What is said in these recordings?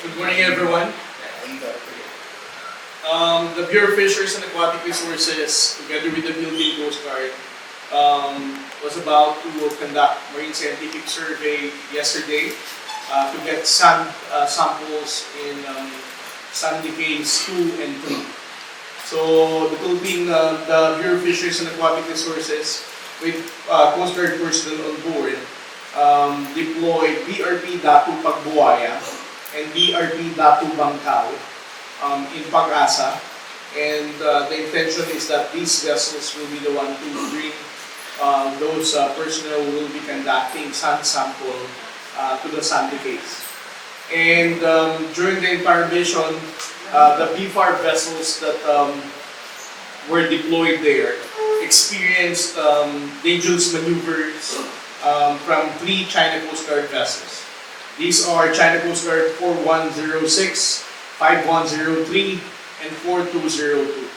Good morning, everyone. The Bureau of Fisheries and Aquatic Resources, together with the Philippine Coast Guard, was about to conduct marine scientific survey yesterday to get sand samples in sandy caves 2 and 3. So the Bureau of Fisheries and Aquatic Resources, with Coast Guard personnel on board, deployed BRP Datu Pagbuaya and BRP Datu Bangkal in Pag-asa. And the intention is that these vessels will be the one to bring those personnel who will be conducting sand sample to the sandy caves. And during the entire mission, the BFAR vessels that were deployed there experienced dangerous maneuvers from 3 China Coast Guard vessels. These are China Coast Guard 4106, 5103, and 4202.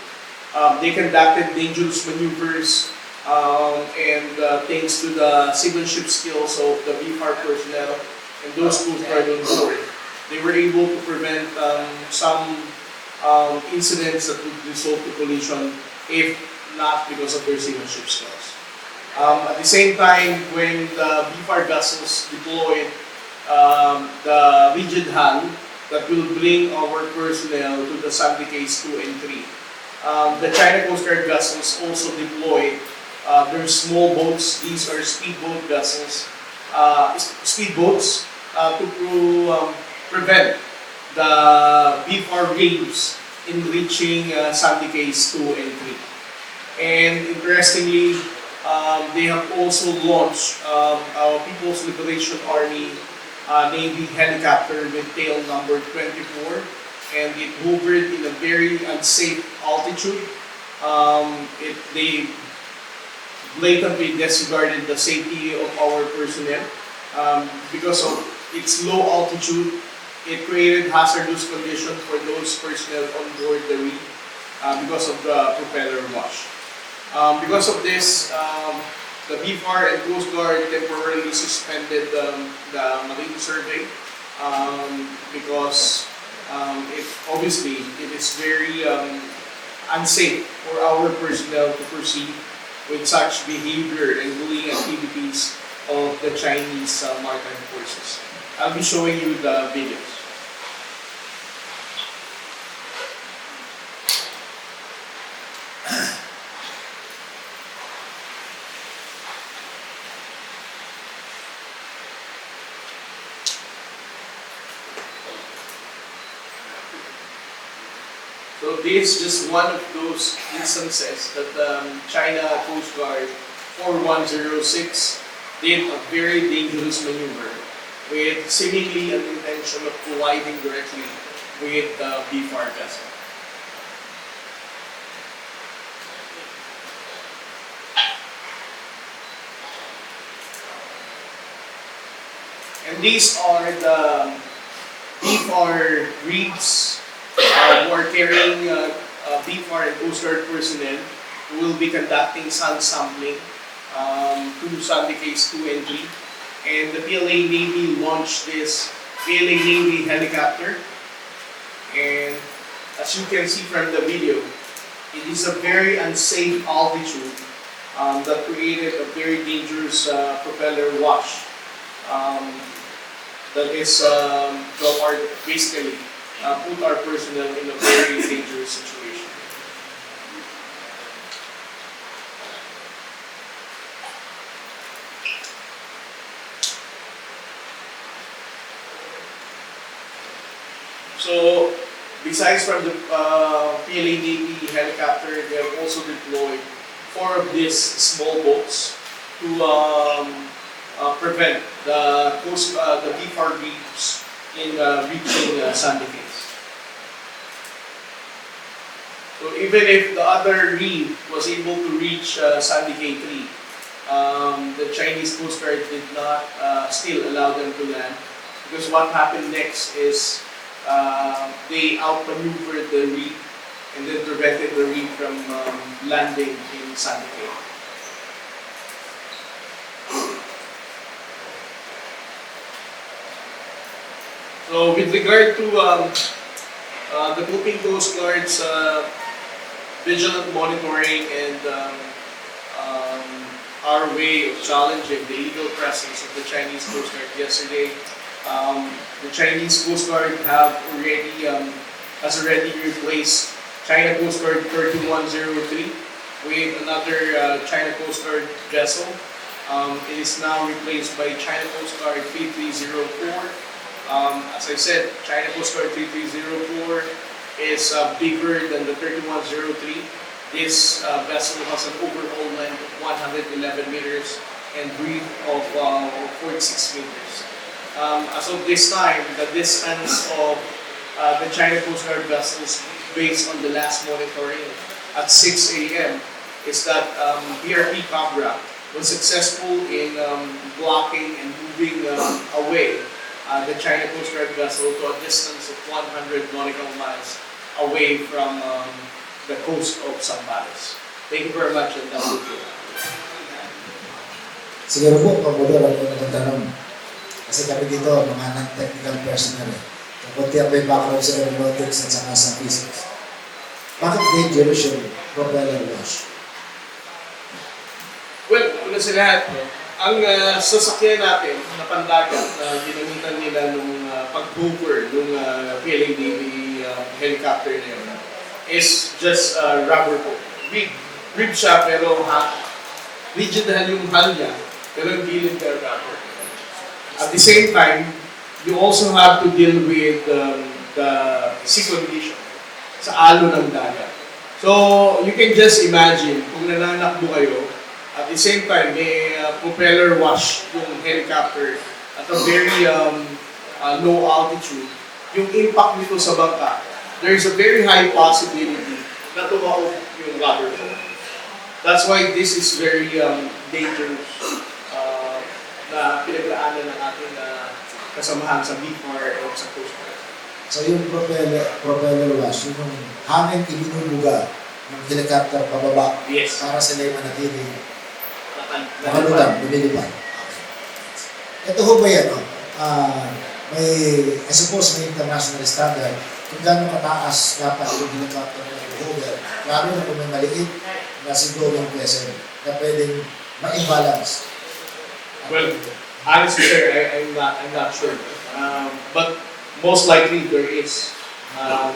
They conducted dangerous maneuvers and thanks to the seamanship skills of the BFAR personnel and those Coast Guard on board, they were able to prevent some incidents that would result to collision if not because of their seamanship skills. At the same time, when the BFAR vessels deployed the rigid hull that will bring our personnel to the sandy caves 2 and 3. The China Coast Guard vessels also deployed their small boats. These are speedboat vessels, speedboats to prevent the BFAR waves in reaching sandy caves 2 and 3. And interestingly, they have also launched our People's Liberation Army Navy helicopter with tail number 24, and it hovered in a very unsafe altitude. They blatantly disregarded the safety of our personnel because of its low altitude. It created hazardous conditions for those personnel on board the rig because of the propeller wash. Because of this, the BFAR and Coast Guard temporarily suspended the marine survey because obviously it is very unsafe for our personnel to proceed with such behavior and bullying activities of the Chinese maritime forces. I'll be showing you the videos. So this is just one of those instances that China Coast Guard 4106 did a very dangerous maneuver with seemingly an intention of colliding directly with the BFAR vessel. And these are the BFAR rigs who are carrying BFAR and Coast Guard personnel who will be conducting sand sampling to sandy caves 2 and 3. And the PLA Navy launched this PLA Navy helicopter. And as you can see from the video, it is a very unsafe altitude that created a very dangerous propeller wash that is basically put our personnel in a very dangerous situation. So, besides from the PLA Navy helicopter, they have also deployed 4 of these small boats to prevent the BFAR reefs in reaching sandy caves. So even if the other reef was able to reach sandy cave 3, the Chinese Coast Guard did not still allow them to land, because what happened next is they outmaneuvered the reef and then prevented the reef from landing in sandy cave. So with regard to the Philippine Coast Guard's vigilant monitoring and um, our way of challenging the illegal presence of the Chinese Coast Guard yesterday, the Chinese Coast Guard has already replaced China Coast Guard 3103 with another China Coast Guard vessel. It is now replaced by China Coast Guard 3304. As I said, China Coast Guard 3304 is bigger than the 3103. This vessel has an overall length of 111 meters and breadth of 46 meters. As of this time, the distance of the China Coast Guard vessels based on the last monitoring at 6 a.m. is that BRP Cabra was successful in blocking and moving away the China Coast Guard vessel to a distance of 100 nautical miles away from the coast of Zambales. Thank you very much, and that's it. Siguro po, Commodore, ako nagtatanong. Kasi kami dito, mga non-technical personnel. Kunti ang may background sa aeronautics at saka sa physics. Bakit dangerous yung propeller wash? Well, una sa lahat, ang sasakyan natin na pandagat na ginamitan nila nung pag-hover nung PLA Navy helicopter na yun is just rubber coat. Rib siya pero rigid na yung hull niya pero yung gilid na rubber. At the same time, you also have to deal with the sea condition sa alo ng dagat. So, you can just imagine kung nananakbo kayo, at the same time, may propeller wash yung helicopter at a very low altitude. Yung impact nito sa bangka, there's a very high possibility na tumaob yung rubber boat. That's why this is very dangerous na pinaglaanan ng ating kasamahan sa BFAR o sa Coast Guard. So yung propeller wash, yung hangin ibinubuga ng helicopter pababa Yes. para sila yung manatili. Makalutang, lumilipad. Ito ho ba yan? I suppose may international standard kung gano'ng kataas dapat yung helicopter na i-hover. Lalo na kung may maliit na sigurong vessel na pwedeng ma-imbalance. Well, honestly, sir, I'm not sure. But most likely there is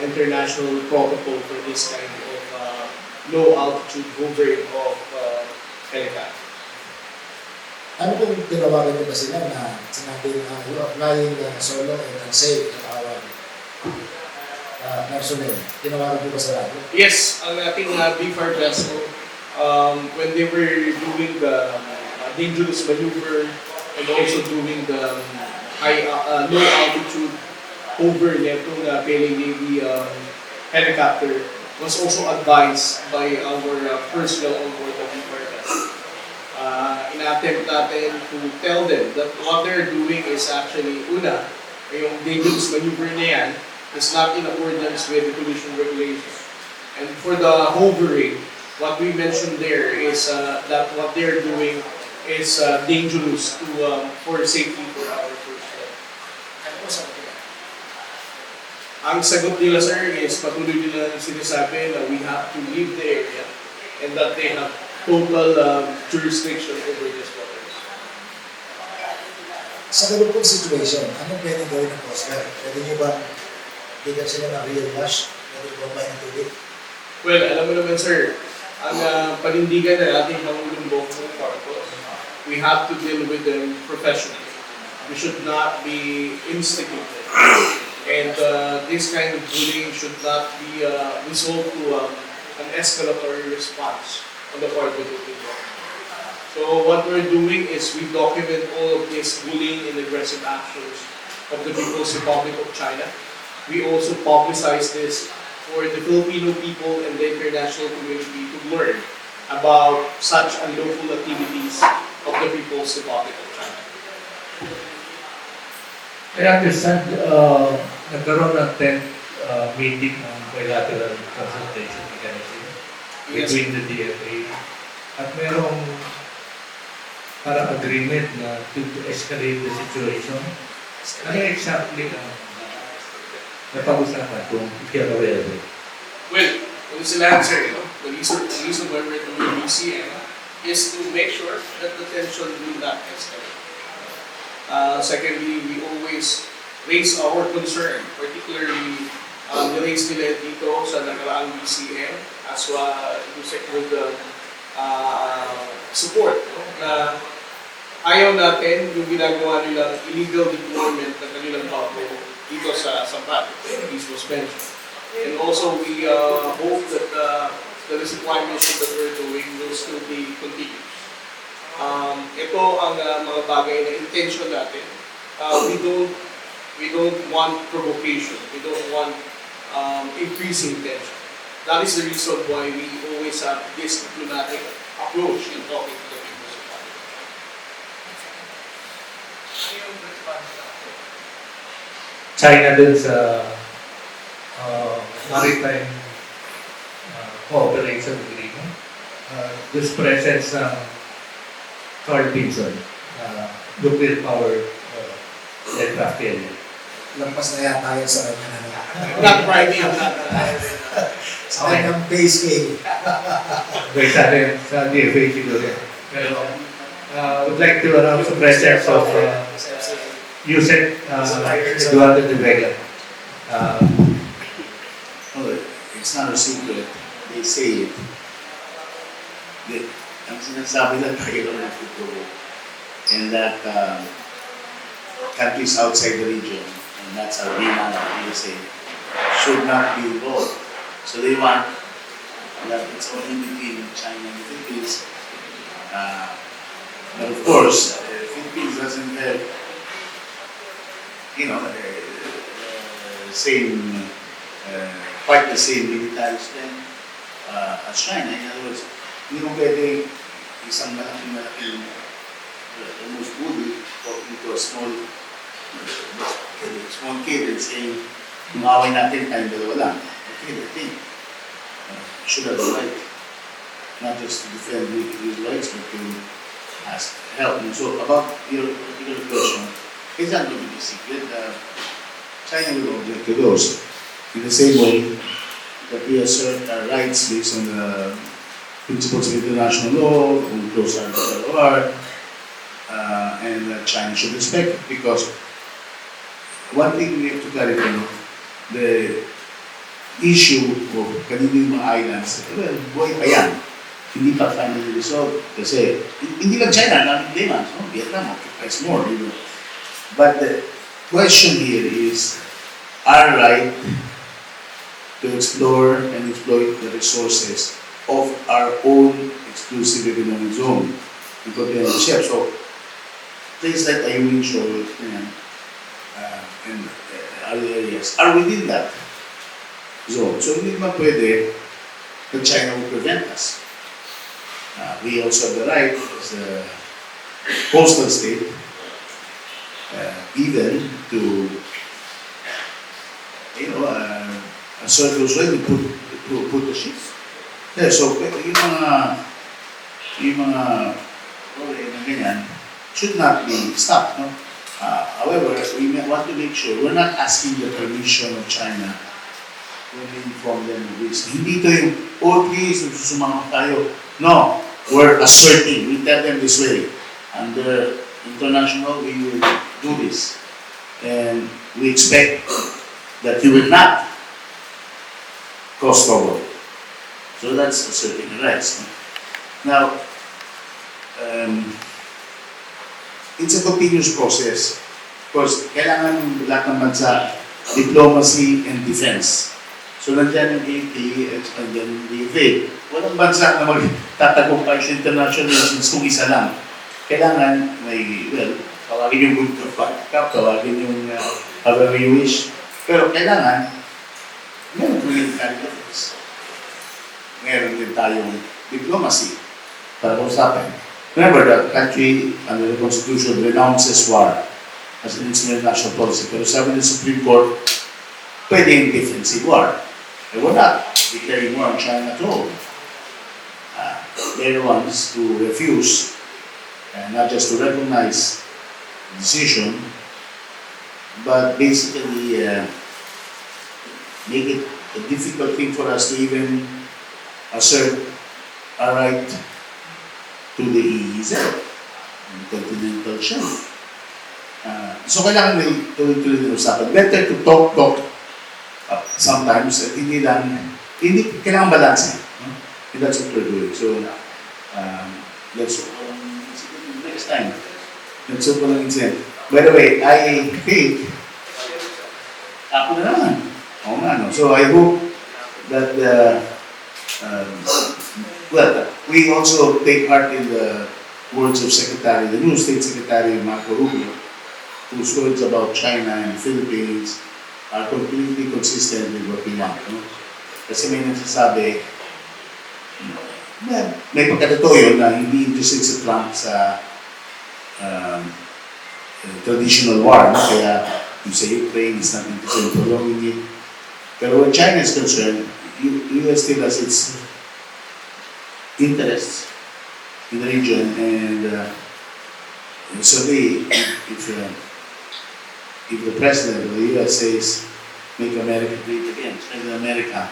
international protocol for this kind of low altitude hovering of helicopter. Ano kung tinawagan nyo ba sila na sinabi na you are flying solo and unsafe at our personnel? Tinawagan nyo ba sa radyo? Yes, ang ating BFAR vessel, when they were doing the dangerous maneuver and also doing the low altitude over nitong PLA Navy helicopter, was also advised by our personnel on board the BFAR vessel. In-attempt natin to tell them that what they're doing is actually, una, yung dangerous maneuver na yan is not in accordance with the collision regulations. And for the hovering, what we mentioned there is that what they're doing is dangerous to for safety for our personnel. Ano po sa kanila? Ang sagot nila, sir, is patuloy nila sinasabi na we have to leave the area and that they have total jurisdiction over this waters. Sa ganun pong situation, anong pwede gawin ng Coast Guard? Pwede nyo ba bigyan sila ng real wash? Pwede ba ba yung tubig? Well, alam mo naman, sir, ang panindigan na ating Pangulong Bongbong Marcos, we have to deal with them professionally. We should not be instigated. And this kind of bullying should not be resolved to an escalatory response on the part of the Philippine government. So what we're doing is we document all of this bullying and aggressive actions of the People's Republic of China. We also publicize this for the Filipino people and the international community to learn about such unlawful activities of the People's Republic of China. I understand nagkaroon ng 10th meeting ng bilateral consultation mechanism Yes. between the DFA at merong parang agreement na to escalate the situation. Ano exactly ang napag-usapan kung if you're aware of it. Well, kung sila answer, the reason why we're doing UCM is to make sure that the tension will not escalate. Secondly, we always raise our concern, particularly na-raise nila dito sa nakaraang BCM as Yusek would support. No? Na ayaw natin yung ginagawa nilang illegal deployment ng kanilang bago dito sa Sampac. This was mentioned. And also, we hope that the redeployment that we're doing will still be continued. Ito ang mga bagay na intention natin. We don't want provocation. We don't want increasing tension. That is the reason why we always have this diplomatic approach in talking to the people of Pakistan. China dun sa maritime cooperation agreement. This presence ng Carl Vinson, nuclear power aircraft carrier. Lampas na yata tayo sa kanya na Not private, not sa kanyang base game. May sa DFA siguro yan. Pero would like to announce the presence of Yusek Eduardo de Vega. It's not a secret. They say it. Ang sinasabi na tayo ng futuro, and that countries outside the region, and that's Armenia and USA, should not be involved. So they want that it's only between China and the Philippines. But of course, Philippines doesn't have, quite the same military strength as China. In other words, hindi mo pwede isang malaking almost bully into a small kid and saying, yung away natin tayong dalawa lang. Okay, I think should have a right not just to defend his rights but to ask help. And so about your particular question, it's not going to be secret. China will object to those. In the same way that we assert our rights based on the principles of international law, on close arbitral law, and that China should respect it. Because one thing we have to clarify, the issue of kanino yung mga islands, well, buhay pa yan. Hindi pa finally resolved. Kasi, hindi lang China, namin claimants, no? Vietnam occupies more, But the question here is our right to explore and exploit the resources of our own exclusive economic zone. Because they are shared. So, places like Ayungin Shoal and other areas are within that zone. So, hindi naman pwede that China will prevent us. We also have the right as a coastal state even to assert those rights to put the ships. Yeah, so yung mga na ganyan should not be stopped. No? However, we want to make sure we're not asking the permission of China when we inform them of this. Hindi ito yung, please, susumama tayo. No, we're asserting. We tell them this way. Under international, we will do this. And we expect that you will not cross forward. So that's asserting the rights. Now, it's a continuous process. Because kailangan lahat ng bansa, diplomacy and defense. So nandiyan yung AP at nandiyan yung DFA. Walang bansa na magtatagumpay sa international relations kung isa lang. Kailangan may, tawagin yung good to backup, tawagin yung however you wish. Pero kailangan, meron military efforts. Meron din tayong diplomacy para usapin. Remember, the country under the Constitution renounces war as an instrument of national policy. Pero sabi ng Supreme Court, pwede yung defensive war. And we're not declaring war on China at all. They're the ones who refuse, not just to recognize the decision, but basically make it a difficult thing for us to even assert our right to the EEZ, the continental shelf. So kailangan tuloy-tuloy din usapan. Better to talk sometimes at hindi kailangan balance. No? And that's what we're doing. So, let's next time. Let's hope walang incident. By the way, I think ako na naman. Oo nga, no? So I hope that we also take heart in the words of the new State Secretary Marco Rubio, whose words about China and the Philippines are completely consistent with what we want. No? Kasi may nagsasabi, may pagkatotoo yun na hindi interested si Trump sa traditional war, no? Kaya yung sa Ukraine is not interested in prolonging it. Pero when China is concerned, US still has its interests in the region, and so if the president of the US says, make America great again, strengthen America,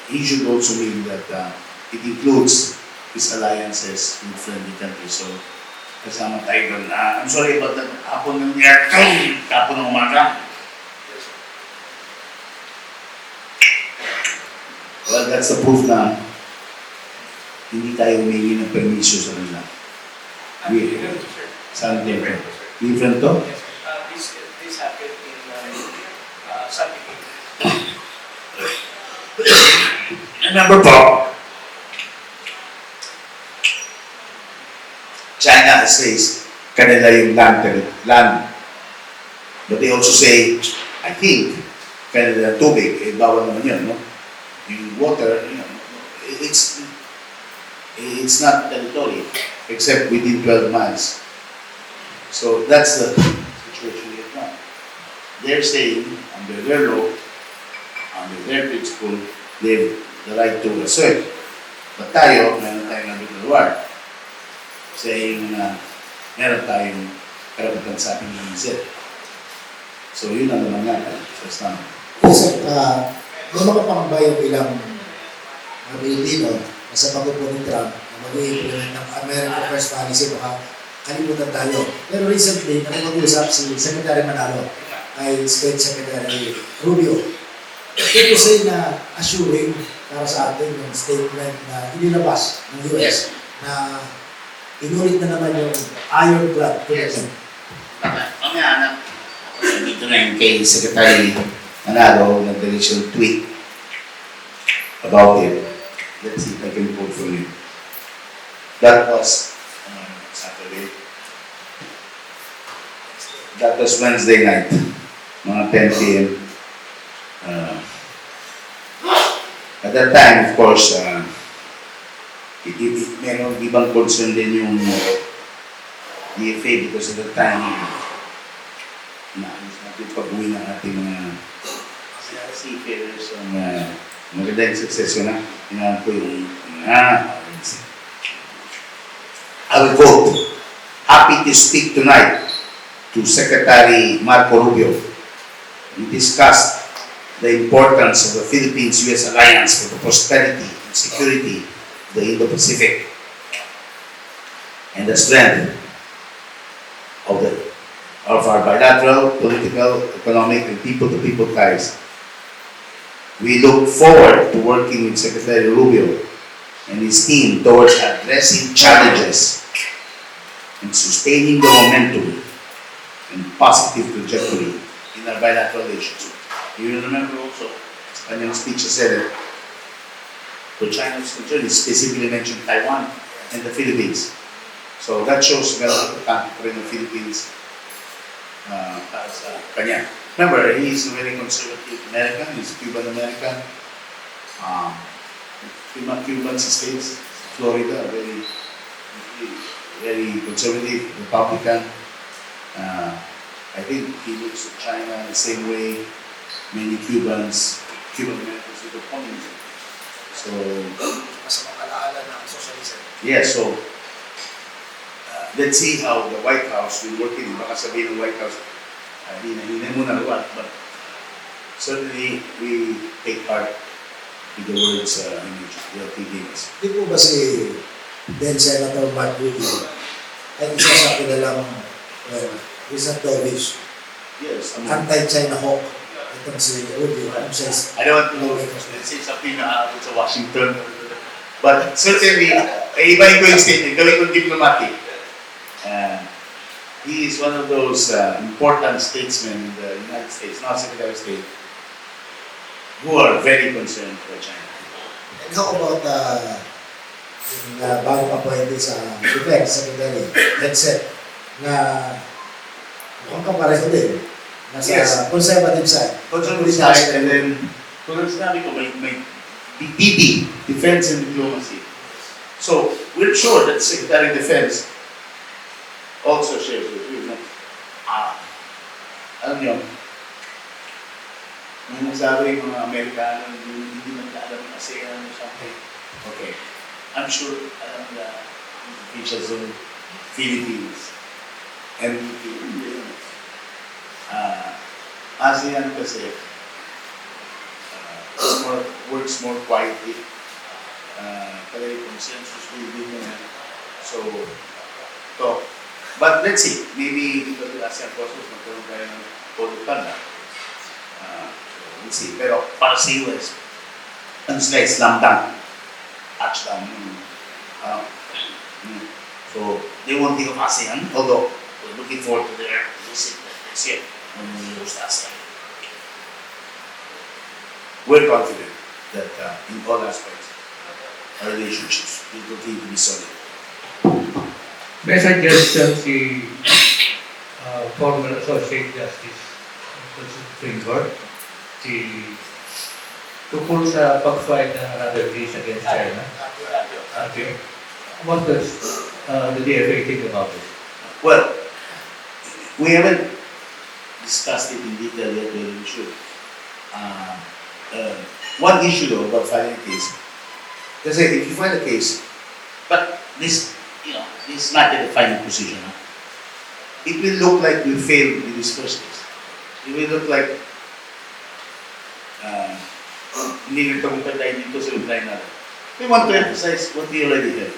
he should also mean that it includes his alliances with friendly countries. So, kasama tayo doon. I'm sorry about that. Hapon ng hapon ng umaga. Well, that's the proof na hindi tayo humingi ng permisyo sa nila. Saan different? Different to? This happened in San Miguel. Remember po, China says kanila yung land. But they also say, I think, kanila tubig, bawal naman yun, no? Yung water, it's not territory, except within 12 miles. So that's the situation we have now. They're saying, under their law, under their principle, they have the right to assert. But tayo, meron tayong arbitral war, saying na meron tayong karapatan sa ating EEZ. So yun ang naman nga, first time. Yes, sir. May mga pangbayo bilang Pilipino na sa pagpupo ni Trump na mag-i-implement ng America First Policy, baka kalimutan tayo. Pero recently, nakapag-usap si Secretary Manalo ay State Secretary Rubio. Ito say na assuring para sa atin yung statement na inilabas ng US na inulit na naman yung ironclad commitment. Mamaya anak, dito na yung kay Secretary Manalo, nag-release tweet about it. Let's see if I can quote from you. That was Saturday. That was Wednesday night, mga 10 p.m. At that time, of course, meron ibang concern din yung DFA because at that time, naalis natin pag-uwi ng ating mga seafarers ang magandang succession na. Inahan ko yung I will quote, happy to speak tonight to Secretary Marco Rubio. We discussed the importance of the Philippines-US alliance for the prosperity and security of the Indo-Pacific and the strength of our bilateral, political, economic, and people-to-people ties. We look forward to working with Secretary Rubio and his team towards addressing challenges and sustaining the momentum and positive trajectory in our bilateral relations. You remember also, sa kanyang speech sa Senate, where China is concerned, he specifically mentioned Taiwan and the Philippines. So that shows very importante pa rin ng Philippines para sa kanya. Remember, he is a very conservative American, he's Cuban American. Cuban states, Florida, very conservative, Republican. I think he looks at China the same way many Cuban Americans look at communism. So, Mas makalaala ng socialism. yeah, so let's see how the White House will work in. Baka sabihin ng White House, hindi muna but certainly we take part in the words that he gave us. Di po ba si then Senator Mark Rubio ay isa sa kilalang, well, he's not dovish, Yes, anti-China hawk. Itong si Rubio, kung siya is I don't want to say something sa Washington, but certainly, iba ko yung statement, gawin kong diplomatic. He is one of those important statesmen in the United States, not Secretary of State, who are very concerned for China. And how about yung bagong appointee sa Defense Secretary, headset, na mukhang kapareho din. Nasa Yes. conservative side. Control side, and then, kung sinabi ko, may DD, Defense and Diplomacy. So, we're sure that Secretary of Defense also shares with you. Alam niyo, may nagsabi yung mga Amerikano, hindi man alam ng ASEAN or something. Okay. I'm sure alam na officials of Philippines, MVP, ASEAN kasi works more quietly. Kaya yung consensus building na. So, talk. But let's see, maybe because of ASEAN process, magkaroon tayo ng polutan na. Let's see, pero para sa US, ano sila, slam dunk, touchdown. So, they won't think of ASEAN, although we're looking forward to their visit next year when we host ASEAN. We're confident that in all aspects, our relationships will continue to be solid. May suggestion si former Associate Justice ng Supreme Court, si tungkol sa pag-fight ng another case against China. Okay. What does the DFA think about it? Well, we haven't discussed it in detail yet, but we should. One issue though about filing a case, kasi if you file a case, but this, this is not yet the final position. It will look like we failed in this first case. It will look like hindi nagtagumpay tayo dito sa reply natin. We want to emphasize what we already have.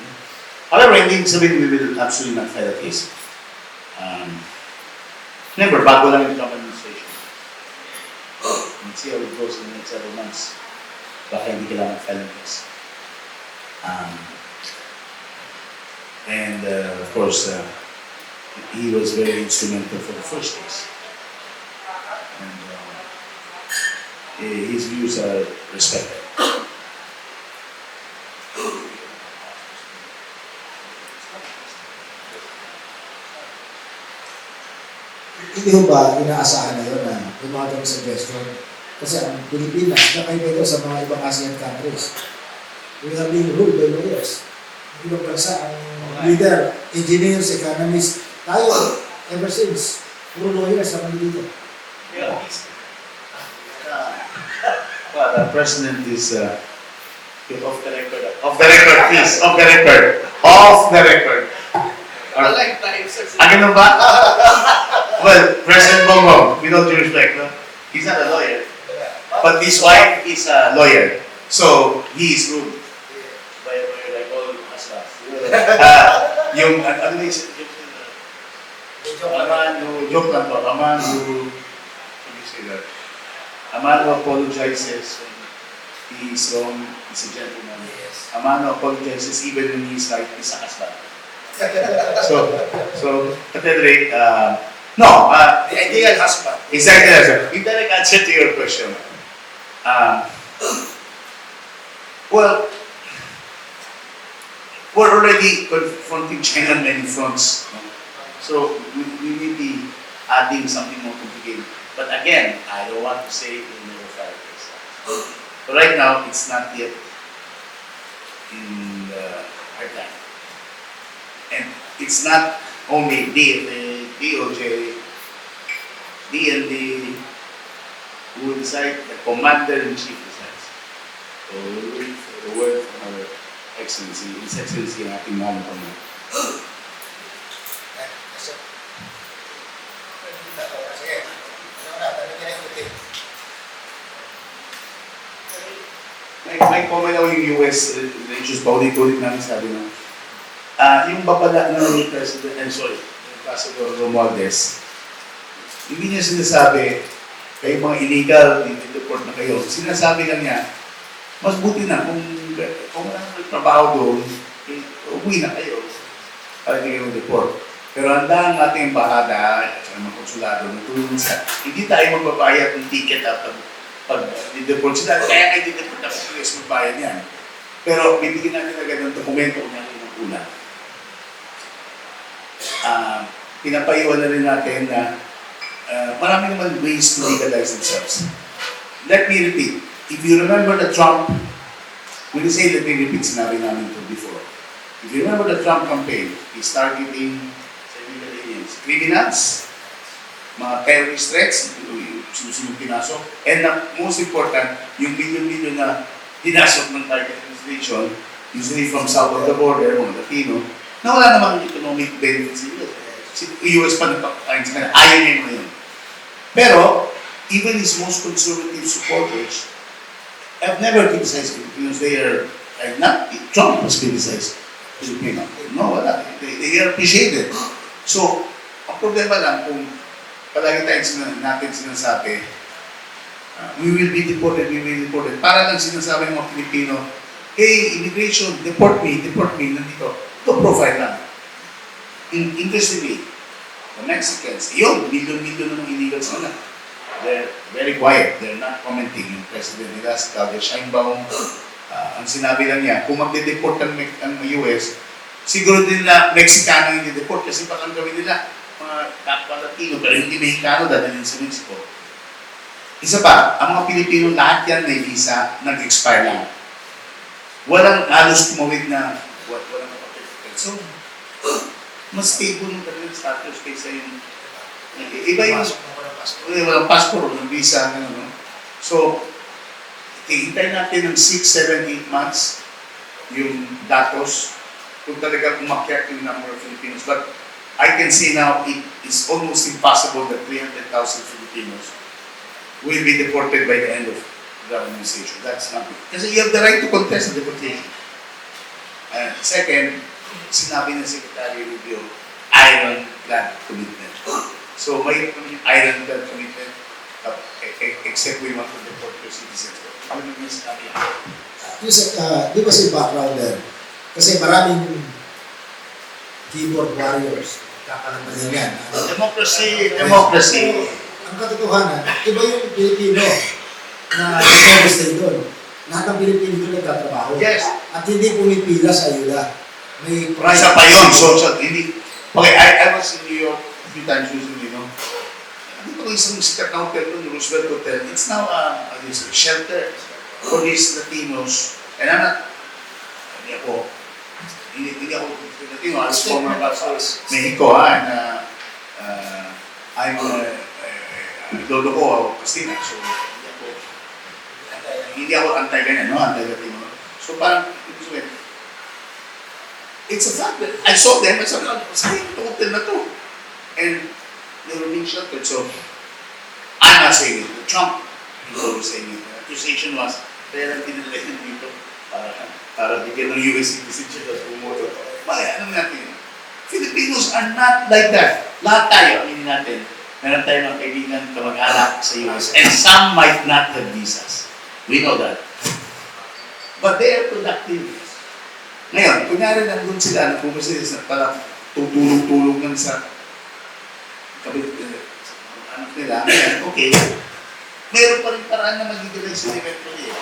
However, hindi sabihin we will absolutely not file a case. Remember, bago lang yung Trump administration. Let's see how it goes in the next several months. Baka hindi kailangan file a case. And of course, he was very instrumental for the first case. And his views are respected. Hindi ho ba inaasahan na yun na yung mga ganong suggestion? Kasi ang Pilipinas, nakaiba ito sa mga ibang ASEAN countries. We are being ruled by lawyers. Ang ibang bansa, ang leader, engineers, economists, tayo, ever since, puro lawyers sa kami dito. Well, the president is off the record. Off the record, please. Off the record. Off the record. Like tayo, sir. Ganun ba? Well, President Bongbong, with all due respect, no? He's not a lawyer. But his wife is a lawyer. So, he is ruled by a lawyer like all of us. Yung, ano na isip? A man who, joke lang po, a man who, how do you say that? A man who apologizes when he is wrong is a gentleman. A man who apologizes even when he is right is a husband. So, at any rate, no, The ideal husband. exactly that's it. In direct answer to your question, well, we're already confronting China on many fronts. No? So, we may be adding something more complicated. But again, I don't want to say it will never file a case. But right now, it's not yet in our time. And it's not only DFA, DOJ, DND who will decide, the Commander-in-Chief decides. So we'll wait for the word from our Excellency, His Excellency ang ating mahal na Panginoon. may comment ako yung US relations, paulit-ulit namin sabi na, yung babala ng President, Ambassador Romualdez, hindi niya sinasabi, kayo mga illegal, deport na kayo. Sinasabi lang niya, mas buti na kung wala nang trabaho doon, uwi na kayo para hindi kayo deport. Pero handa ang ating embahada at mga konsulado na tulungan sa, hindi tayo magbabayad ng ticket at pag dideport sila. Kaya kayo dideport na sa US magbayad yan. Pero bibigyan natin agad ng dokumento kung ano yung ulan. Pinapaiwan na rin natin na marami naman ways to legalize themselves. Let me repeat. If you remember the Trump, when you say let me repeat, sinabi namin ito before. If you remember the Trump campaign, he's targeting criminals, mga terrorist threats, sinusunod pinasok, and most important, yung million-million na pinasok ng target administration, usually from south of the border, mga Latino, na wala namang economic benefits sa US. Si US pa nagpapakain sa kanila, ayaw niya yung ngayon. Pero, even his most conservative supporters have never criticized Filipinos. They are, not Trump has criticized Filipinos. No, wala. They are appreciated. So, ang problema lang kung palagi natin sinasabi, we will be deported. Para lang sinasabi ng mga Pilipino, hey, immigration, deport me, nandito. Ito profile lang. Interestingly, the Mexicans, yun, million na ng illegals nila. They're very quiet. They're not commenting. Yung President nila, si Claudia Sheinbaum, ang sinabi lang niya, kung magde-deport ang US, siguro din na Mexicano yung deport kasi baka ang gawin nila, mga kapwa Latino, pero hindi Mexicano dadalhin sa Mexico. Isa pa, ang mga Pilipino, lahat yan may visa, nag-expire lang. Walang halos tumawid na, walang kapatid. So, mas stable yung kanilang status kaysa yung, iba yung, walang passport, walang visa, no? So, hintay natin ng 6, 7, 8 months yung datos kung talaga umakyat yung number of Filipinos. But I can see now it is almost impossible that 300,000 Filipinos will be deported by the end of the administration. That's not it. Kasi you have the right to contest the deportation. Second, sinabi ng Secretary Rubio, ironclad commitment. So may ironclad commitment except we want to deport your citizens. Ano yung sinabi yan? Yusek, di ba si background there? Kasi maraming keyboard warriors, kakalaman yan. Democracy. Ang katotohanan, iba yung Pilipino na nag-stay doon. Lahat ng Pilipino doon nagtatrabaho. Yes. At hindi pumipila sa ayuda. May pride. Isa pa yun, social, hindi. Okay, I was in New York a few times recently, no? Dito ko isang sikat na hotel doon, Roosevelt Hotel. It's now a shelter for these Latinos. And I'm not, hindi ako Latino, I was former pastor Mexico, and I'm lolo ko, Castina, so hindi ako anti-ganyan, no? Anti-Latino. So parang, it's a fact that I saw them, I said, saan yung hotel na to? And they were being sheltered. So, I'm not saying it. Trump people were saying it. The accusation was, kaya lang dinala yun dito para bigyan ng US citizenship at pumoto. Bakit? Ano natin? Filipinos are not like that. Lahat tayo, aminin natin, meron tayo ng kaibigan kamag-anak sa US. And some might not have visas. We know that. But they are productive. Ngayon, kunyari nandun sila, nagpumusili sa parang tutulong-tulong lang sa anak nila. Ngayon, okay. Meron pa rin paraan na magigilay sila eventually.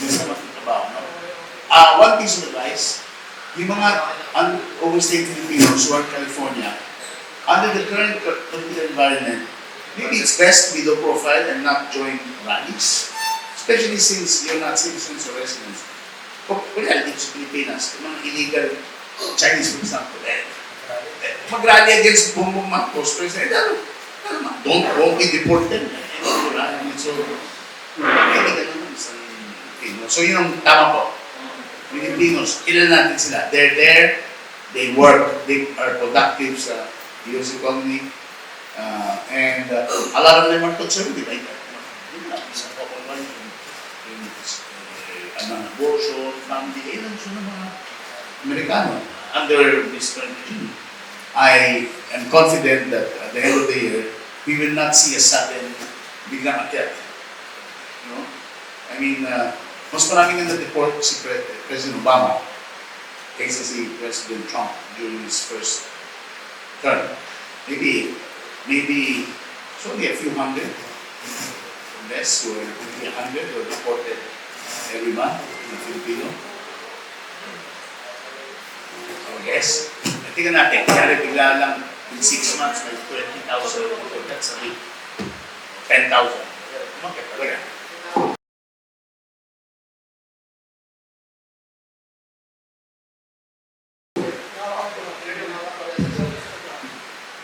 Yung sa magtatrabaho. No? One piece of advice, yung mga overstayed Filipinos who are in California, under the current political environment, maybe it's best to be low profile and not join rallies. Especially since you're not citizens or residents. Kunyari dito sa Pilipinas, mga illegal Chinese, for example, mag-rally against Bongbong Marcos, President, don't be deported. So, hindi ka naman sa Pilipino. So, yun ang tama po. Filipinos, ilan natin sila. They're there, they work, they are productive sa US economy, and a lot of them are conservative. abortion, family, ang gusto ng mga Amerikano under this current regime. I am confident that at the end of the year, we will not see a sudden biglang akyat. You know? I mean, mas maraming nga na-deport si President Obama kaysa si President Trump during his first term. Maybe it's only a few hundred, less, or maybe 100 were deported every month in the Filipino. So, yes. Tingnan natin, kaya bigla lang in 6 months may 20,000 deported sa week. 10,000. Bakit talaga?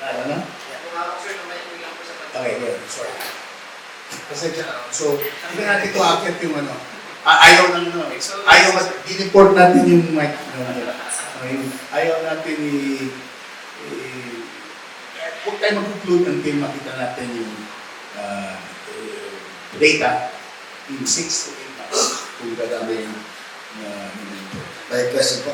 Ano? Okay, good. Sorry. Pasensya na. So, hindi natin ito akit yung ano. Ayaw nang ano. Ayaw dineport natin yung mic. Ayaw natin huwag tayo mag-conclude until makita natin yung data in 6 to 8 months kung dadami yung May question po.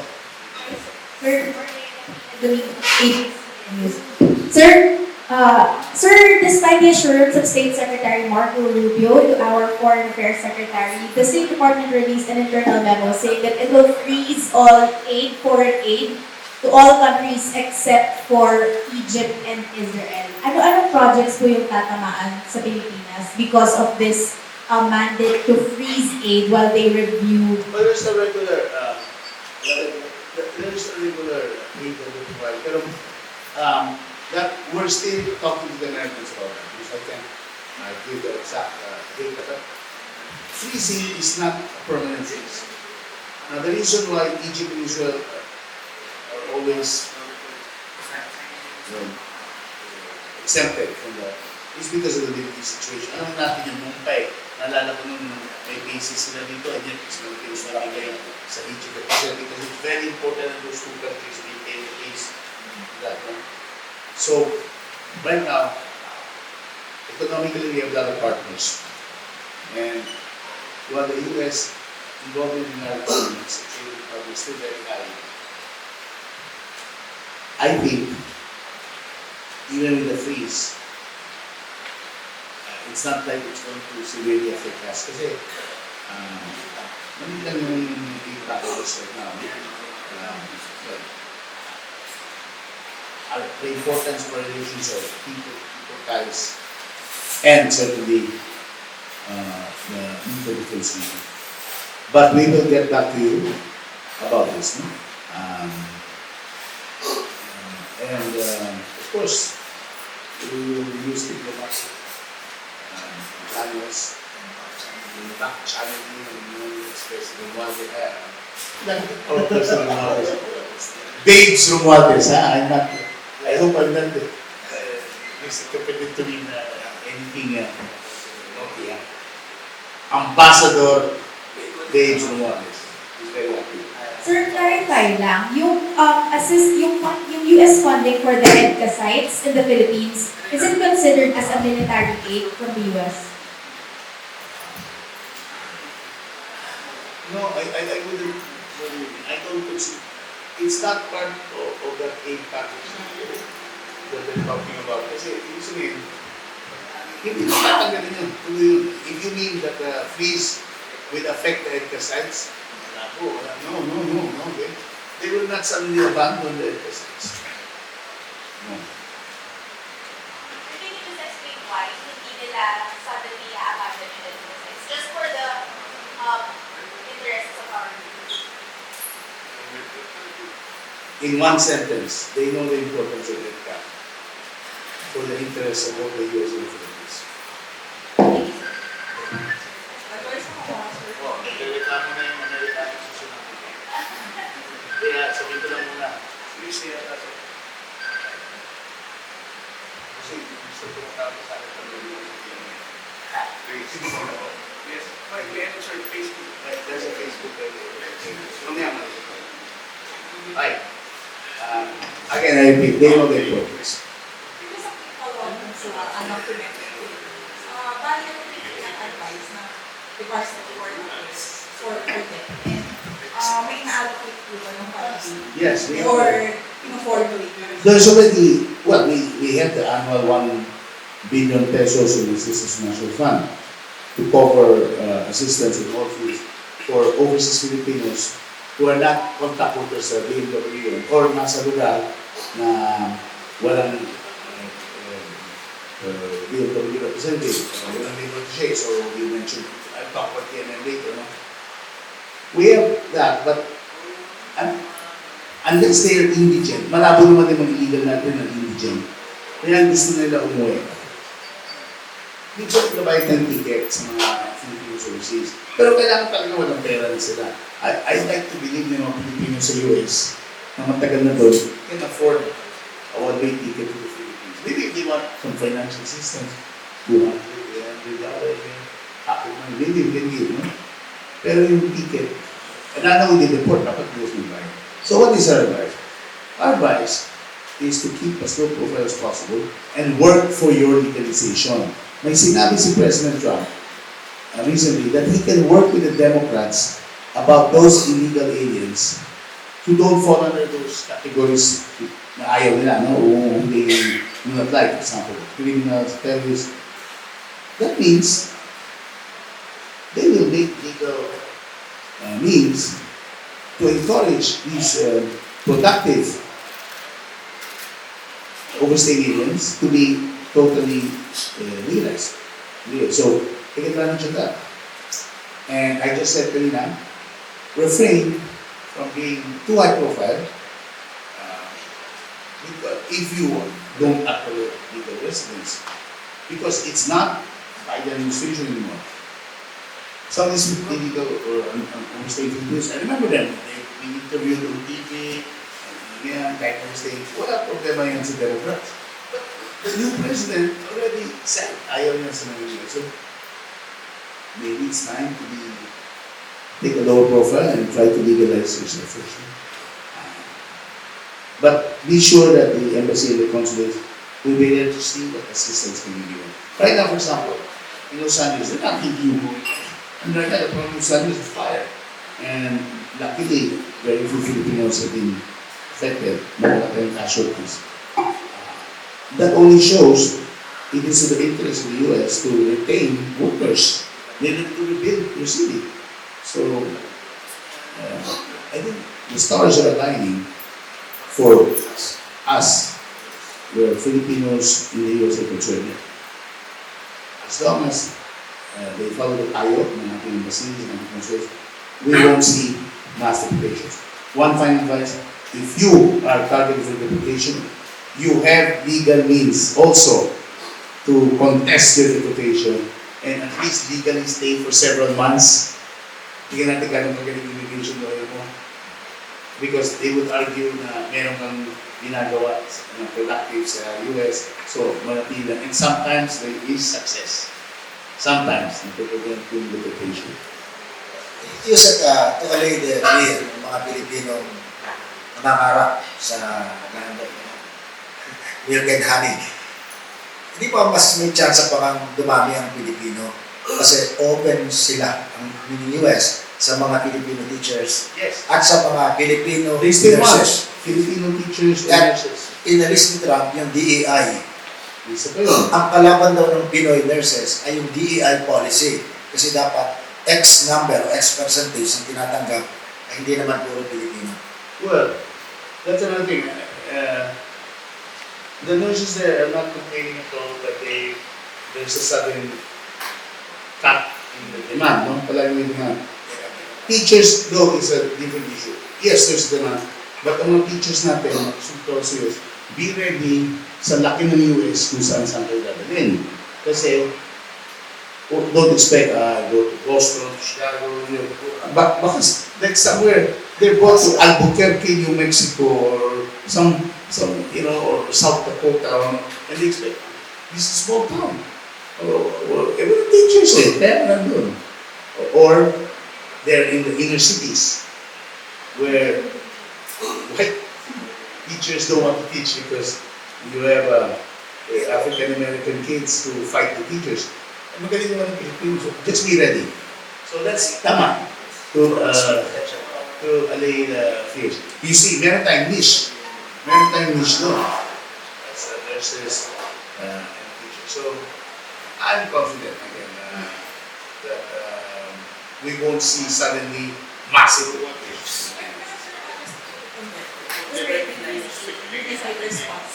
Sir, despite the assurance of State Secretary Marco Rubio to our Foreign Affairs Secretary, the State Department released an internal memo saying that it will freeze all foreign aid to all countries except for Egypt and Israel. Ano projects po yung tatamaan sa Pilipinas because of this mandate to freeze aid while they review? Well, there's a regular aid that we provide. Pero that we're still talking to the Americans about it, because I can't give the exact data. But freezing is not a permanent freeze. Now, the reason why Egypt and Israel are always exempted from that is because of the military situation. Alam natin yung Mumbai, naalala ko nung may basis sila dito, and yet it's Philippines na bigay sa Egypt at Israel because it's very important that those two countries maintain the peace. That, no? So, right now, economically we have a lot of partners. And while the U.S. involvement in our economies is still very high, I think, even with the freeze, it's not like it's going to severely affect us. Kasi, mali lang yung impact of this right now. But, the importance of relations of people ties, and certainly the mutual defense issue. But we will get back to you about this, no? And of course, we will use diplomacy channels, back channeling, and express the one they have. Our personal knowledge. Babes Romualdez, I'm not. I hope I'm not misinterpreted to mean anything. Okay, Ambassador Babes Romualdez. He's very happy. Sir, clarify lang, yung US funding for the EDCA sites in the Philippines, is it considered as a military aid from the US? No, I wouldn't. I don't consider. It's not part of that aid package that they're talking about. Kasi, ibig sabihin, hindi ko tatanggalin yun. If you mean that the freeze will affect the EDCA sites, no. They will not suddenly abandon the EDCA sites. No. Can you just explain why hindi nila suddenly abandon the EDCA sites? Just for the interests of our In one sentence, they know the importance of EDCA for the interests of all the U.S. and the Philippines. Nagreklamo na yung Amerikano sa sunod. Kaya sabihin ko lang muna, please say that. Kasi gusto ko matawag sa akin pag yes, may ano sa Facebook. There's a Facebook page. Mamaya mo. Hi. Again, I repeat, they know the importance. Because of follow-on sa connected bali na ng advice na Department of Foreign Affairs sa for them. And may ina-allocate po ba ng funds? Yes, we Or have. pino-formulate? There's already, well, we have the annual 1 billion pesos in the Assistance National Fund to cover assistance in all fields for overseas Filipinos who are not contact workers sa BMW or nasa lugar na walang BMW representative, walang labor share. So you mentioned, I'll talk about TNM later, no? We have that, but unless they are indigent, malabo naman yung mga illegal natin na indigent. Kaya gusto nila umuwi. Hindi ko nabayad ng ticket sa mga Filipinos overseas. Pero kailangan talaga walang pera na sila. I'd like to believe na yung mga Filipinos sa US na matagal na doon can afford a one-way ticket to the Philippines. Maybe if they want some financial assistance, $200, $300, happy man, maybe we can give, no? Pero yung ticket, not only the deport, dapat US may bayad. So what is our advice? Our advice is to keep as low profile as possible and work for your legalization. May sinabi si President Trump recently that he can work with the Democrats about those illegal aliens who don't fall under those categories na ayaw nila, no? O hindi will apply, for example, criminals, terrorists. That means they will make legal means to encourage these productive overstaying aliens to be totally realized. So, take advantage of that. And I just said kanina, refrain from being too high profile if you don't apply legal residence. Because it's not by the administration anymore. Some of these illegal or overstaying Filipinos, I remember them. They interviewed on TV, and kahit overstaying, wala problema yan sa Democrats. But the new president already said, ayaw niya sa Manila. So, maybe it's time to take a lower profile and try to legalize yourself first. But be sure that the embassy and the consulate will be there to see what assistance can be given. Right now, for example, in Los Angeles, they're not giving you. And right now, the problem in Los Angeles is fire. And luckily, very few Filipinos have been affected, no casualties. That only shows it is in the interest of the US to retain workers. They need to rebuild your city. So, I think the stars are aligning for us, where Filipinos in the US are concerned. As long as they follow the tayo ng ating embassies and ating consulates, we won't see mass deportations. One final advice, if you are targeted for deportation, you have legal means also to contest your deportation and at least legally stay for several months. Tingnan natin gano'ng magaling immigration lawyer mo. Because they would argue na meron kang ginagawa na productive sa US, so manatili lang. And sometimes there is success. Sometimes, napuprevent yung deportation. You said to allay the fear ng mga Pilipinong nangangarap sa land of milk and honey. Hindi pa mas may chance pa kang dumami ang Pilipino kasi open sila ang US sa mga Filipino teachers Yes. at sa mga Filipino They still want nurses. Filipino teachers and That- nurses. Inalis ni Trump yung DEI. Isa pa yun. Ang kalaban daw ng Pinoy nurses ay yung DEI policy kasi dapat X number o X percentage ang tinatanggap ay hindi naman puro Pilipino. Well, that's another thing. The nurses there are not complaining at all that there's a sudden cut in the demand, no? Palagi may demand. Teachers, though, is a different issue. Yes, there's demand. But ang mga teachers natin, supervisors, be ready sa laki ng US kung saan kayo dadalhin. Kasi, don't expect, go to Boston, Chicago, baka like somewhere, they go to Albuquerque, New Mexico, or some or South Dakota, and they expect, this is a small town. Or even teachers, kaya nandun. Or, they're in the inner cities, where white teachers don't want to teach because you have African American kids to fight the teachers. Magaling naman ang Pilipino, so just be ready. So that's tama. to allay the fears. You see, meron tayong niche. Meron tayong niche doon. There's this feature. So, I'm confident again that we won't see suddenly massive evacuations. Unified response.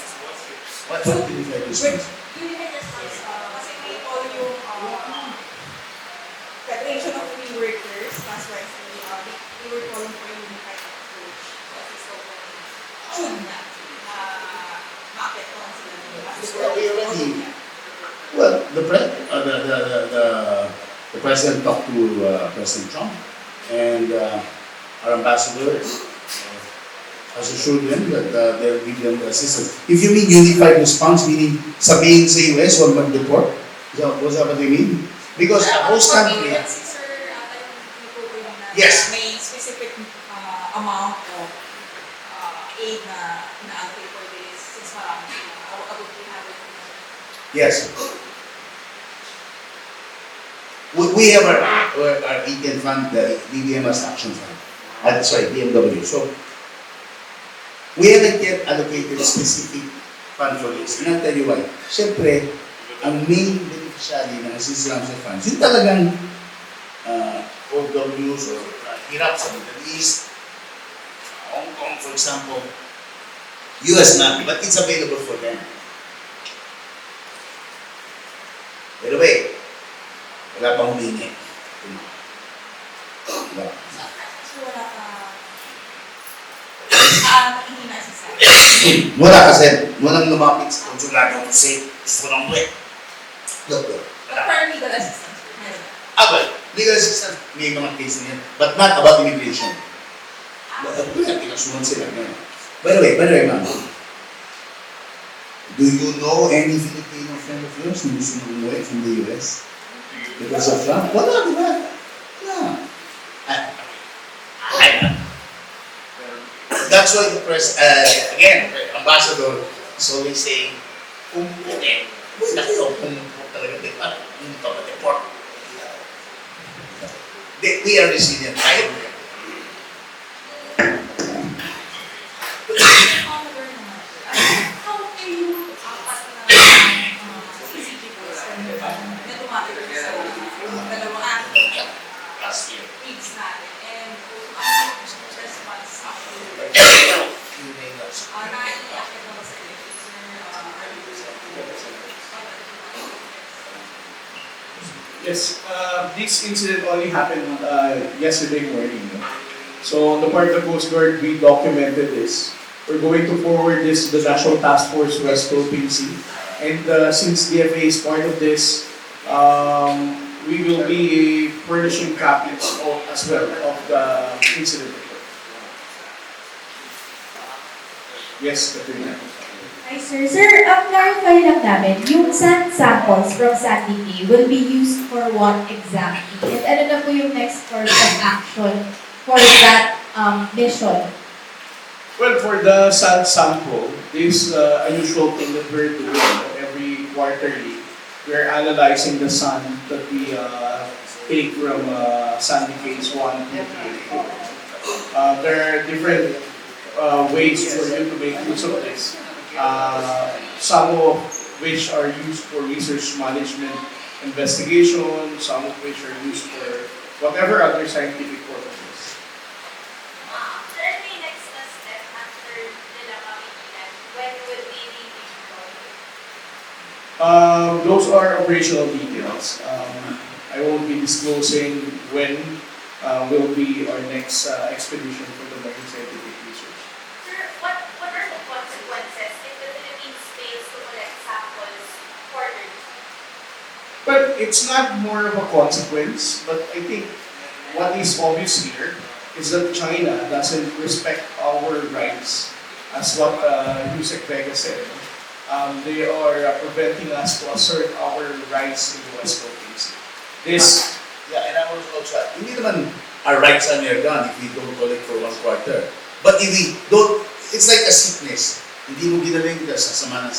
What do you think this means? Unified response, kasi may all yung Federation of Free Workers, last Wednesday, we were calling for a unified approach. Kasi so, should na, maapektuhan sila Well, we already. Well, the president talked to President Trump, and our ambassador has assured them that they'll give them the assistance. If you mean unified response, meaning sabihin sa US, huwag mag-deport, was that what you mean? Because a host country, Sir, Yes. may specific amount of aid na allocate for this since marami sila. About 300 yes. We have our Indian fund, the BBMS Action Fund. Sorry, BMW. So, we haven't yet allocated specific fund for this. And I'll tell you why. Siyempre, ang main beneficiary ng assistance ramsey funds, yung talagang OWs or hirap sa Middle East, Hong Kong, for example, US na, but it's available for them. By the way, wala pang humingi. Wala. So, wala ka, nakihina si Sir. Wala kasi, walang lumapit sa konsulado to say, gusto ko ng uwi. Look. But for legal assistance, meron. Well, legal assistance, may mga case na yan, but not about immigration. Wala, pinasunan sila. By the way, ma'am, do you know any Filipino friend of yours na gusto ng umuwi from the US? Because of Trump? Wala, di ba? Yeah. That's why the press, again, Ambassador is always saying, kung puti, na kayo, kung talaga di ba, hindi ka ma-deport. We are resilient. Tayo. However naman, how can you apat na CCTVs na tumatakot sa dalawang Last year. needs natin and ano yung response after You may not. naiiakit na ba sa Yes, this incident only happened yesterday morning. No? So on the part of the Coast Guard, we documented this. We're going to forward this to the National Task Force West Philippine Sea. And since DFA is part of this, we will be furnishing copies as well of the incident report. Yes, Katrina. Hi, sir. Sir, clarify lang namin, yung sand samples from Sandy Bay will be used for what exactly? And ano na po yung next course of action for that mission? Well, for the sand sample, this is a usual thing that we're doing every quarterly. We're analyzing the sand that we take from Sandy Phase 1, 2, 3, and 4. There are different ways for you to make use of this. Some of which are used for research management investigation, some of which are used for whatever other scientific purposes. Sir, ano yung next na step after nila makikilan? When will we be deployed? Those are operational details. I won't be disclosing when will be our next expedition for the marine scientific research. Sir, what are the consequences if the Philippines fails to collect samples quarterly? But it's not more of a consequence, but I think what is obvious here is that China doesn't respect our rights, as what Yusek Vega said. They are preventing us to assert our rights in the West Philippine Sea. This, Yeah, and I was also, hindi naman our rights are near done if we don't collect for 1 quarter. But if we don't, it's like a sickness. Hindi mo ginaling ka, sasama.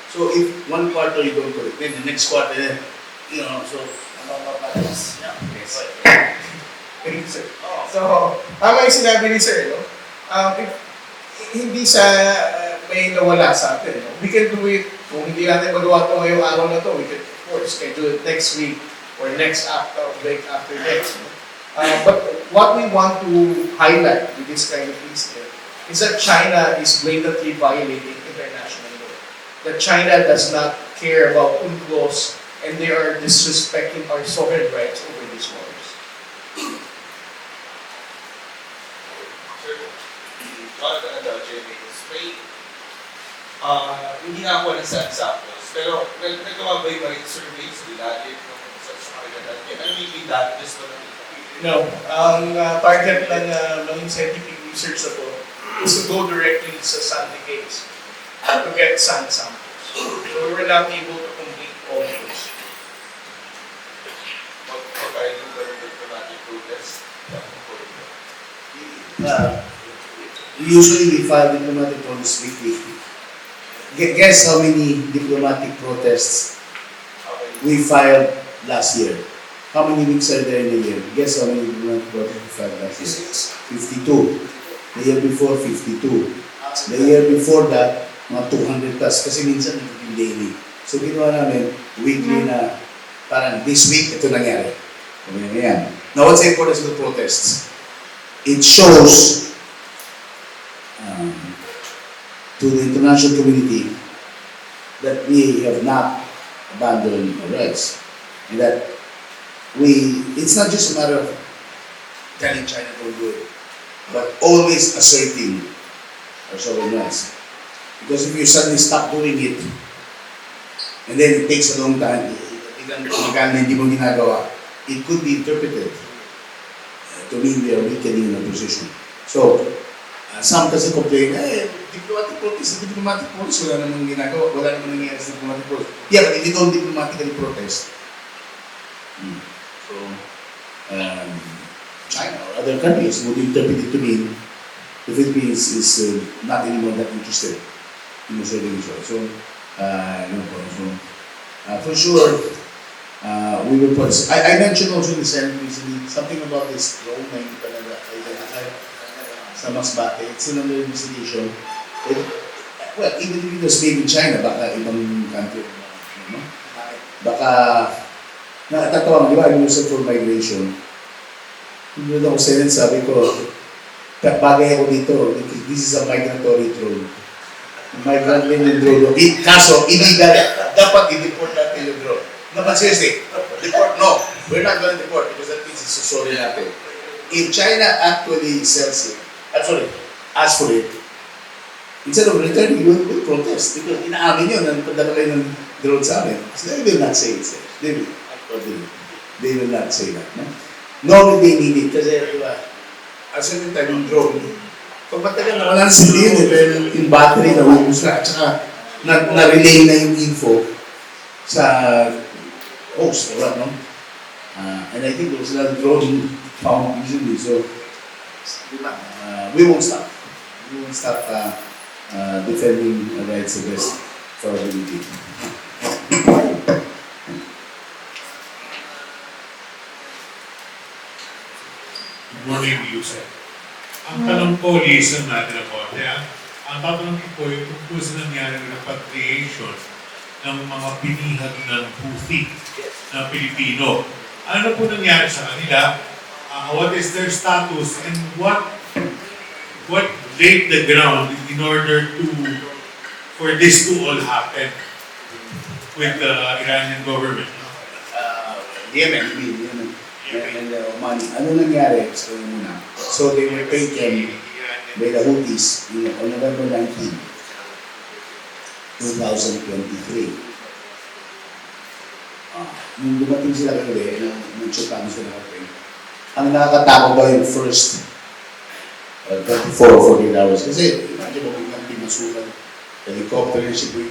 So if 1 quarter you don't collect, then the next quarter, you know, so, yeah, yes. Thank you, sir. So, tama yung sinabi ni sir, no? Hindi sa may nawala sa atin, no? We can do it, kung hindi natin magawa ito ngayong araw na to, we can, of course, schedule it next week or next week after next. No? But what we want to highlight with this kind of incident is that China is blatantly violating international law. That China does not care about UNCLOS and they are disrespecting our sovereign rights over these waters. Hindi nga ako nasa examples, pero nagawa ba yung marine survey sa ilalim ng sa mga ganyan? Ano may big data just for the No, ang target ng scientific research na to is to go directly sa Sandy case to get sand samples. So we were not able to complete all those. pagkain yung diplomatic protest? Usually we file diplomatic protests weekly. Guess how many diplomatic protests we filed last year? How many weeks are there in a year? Guess how many diplomatic protests we filed last year? 52. The year before, 52. The year before that, mga 200 plus. Kasi minsan nagiging daily. So ginawa namin, weekly na, parang this week, ito nangyari. Yan. Now, what's the importance of the protests? It shows to the international community that we have not abandoned our rights. And that it's not just a matter of telling China to do it, but always asserting our sovereign rights. Because if you suddenly stop doing it, and then it takes a long time, hindi mo ginagawa, it could be interpreted to mean we are weakening our position. So, some kasi complain, diplomatic protest, wala namang ginagawa, wala namang nangyayari sa diplomatic protest. Yeah, but if you don't diplomatically protest, so, China or other countries would interpret it to mean the Philippines is not anymore that interested in resolving this. So, for sure, we will put. I mentioned also in the Senate recently something about this drone na hindi pa identified sa Masbate. It's still under investigation. Well, even if it was made in China, baka ibang country. Baka, nakatatawa, di ba, Minister for Migration. Hindi ako Senate, sabi ko, bagay ako dito, this is a migratory drone. Migrant din yung drone. Kaso, illegal, dapat i-deport natin yung drone. No, but seriously, deport, no. We're not going to deport because that means it's sorry natin. If China actually sells it, asks for it, instead of returning, we will protest. Because inaamin yun, padala kayo ng drone sa amin. So they will not say it. They will not say that. No? Normally they need it. Kasi, at certain time, yung drone, pag matagal na wala na sabihin, dahil yung battery na ubus na, at saka na-relay na yung info sa host, no? And I think there was another drone found recently, so we won't stop. We won't stop defending our rights against sovereignty. Good morning, Yusef. Ang tanong po, listen natin ang konti. Ang tatanong ko po yung tungkol sa nangyari ng repatriation ng mga binihag ng Houthi na Pilipino. Ano po nangyari sa kanila? What is their status and what laid the ground in order for this to all happen with the Iranian government? Yemen. And Oman. Ano nangyari? So they were taken by the Houthis on November 19, 2023. Nung dumating sila kagabi, nung chutang sila kagabi, ang nakakatakot ba yung first 24 or 48 hours? Kasi imagine mo, biglang pinasukan, helicopter and ship with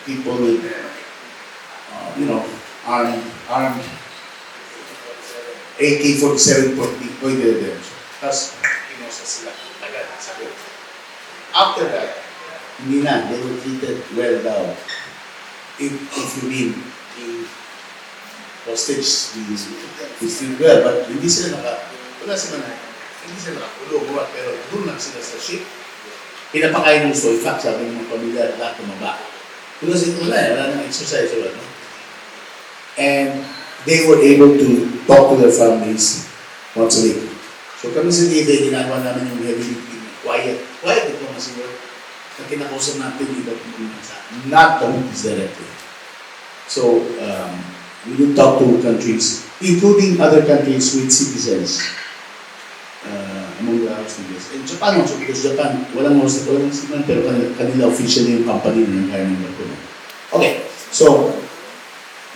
people with, armed AK-47 pointed there. Tapos, pinosa sila. Agad, sabi. After that, hindi na, they were treated well daw. If you mean, the hostage is still well, but hindi sila wala si Manay. Hindi sila nakakulong, pero doon lang sila sa ship. Pinapakain ng soy fact, sabi ng mga pamilya, lahat tumaba. Because wala nang exercise or ano. And they were able to talk to their families once a week. So kami sa DFA, ginagawa namin yung heavy lifting, quiet diplomacy work na kinakausap natin yung ibang bansa, not the Houthis directly. So, we will talk to countries, including other countries with citizens among the Arab leaders. And Japan also, because Japan, walang signal, pero kanila officially yung company na yung kaya ng barko. Okay, so,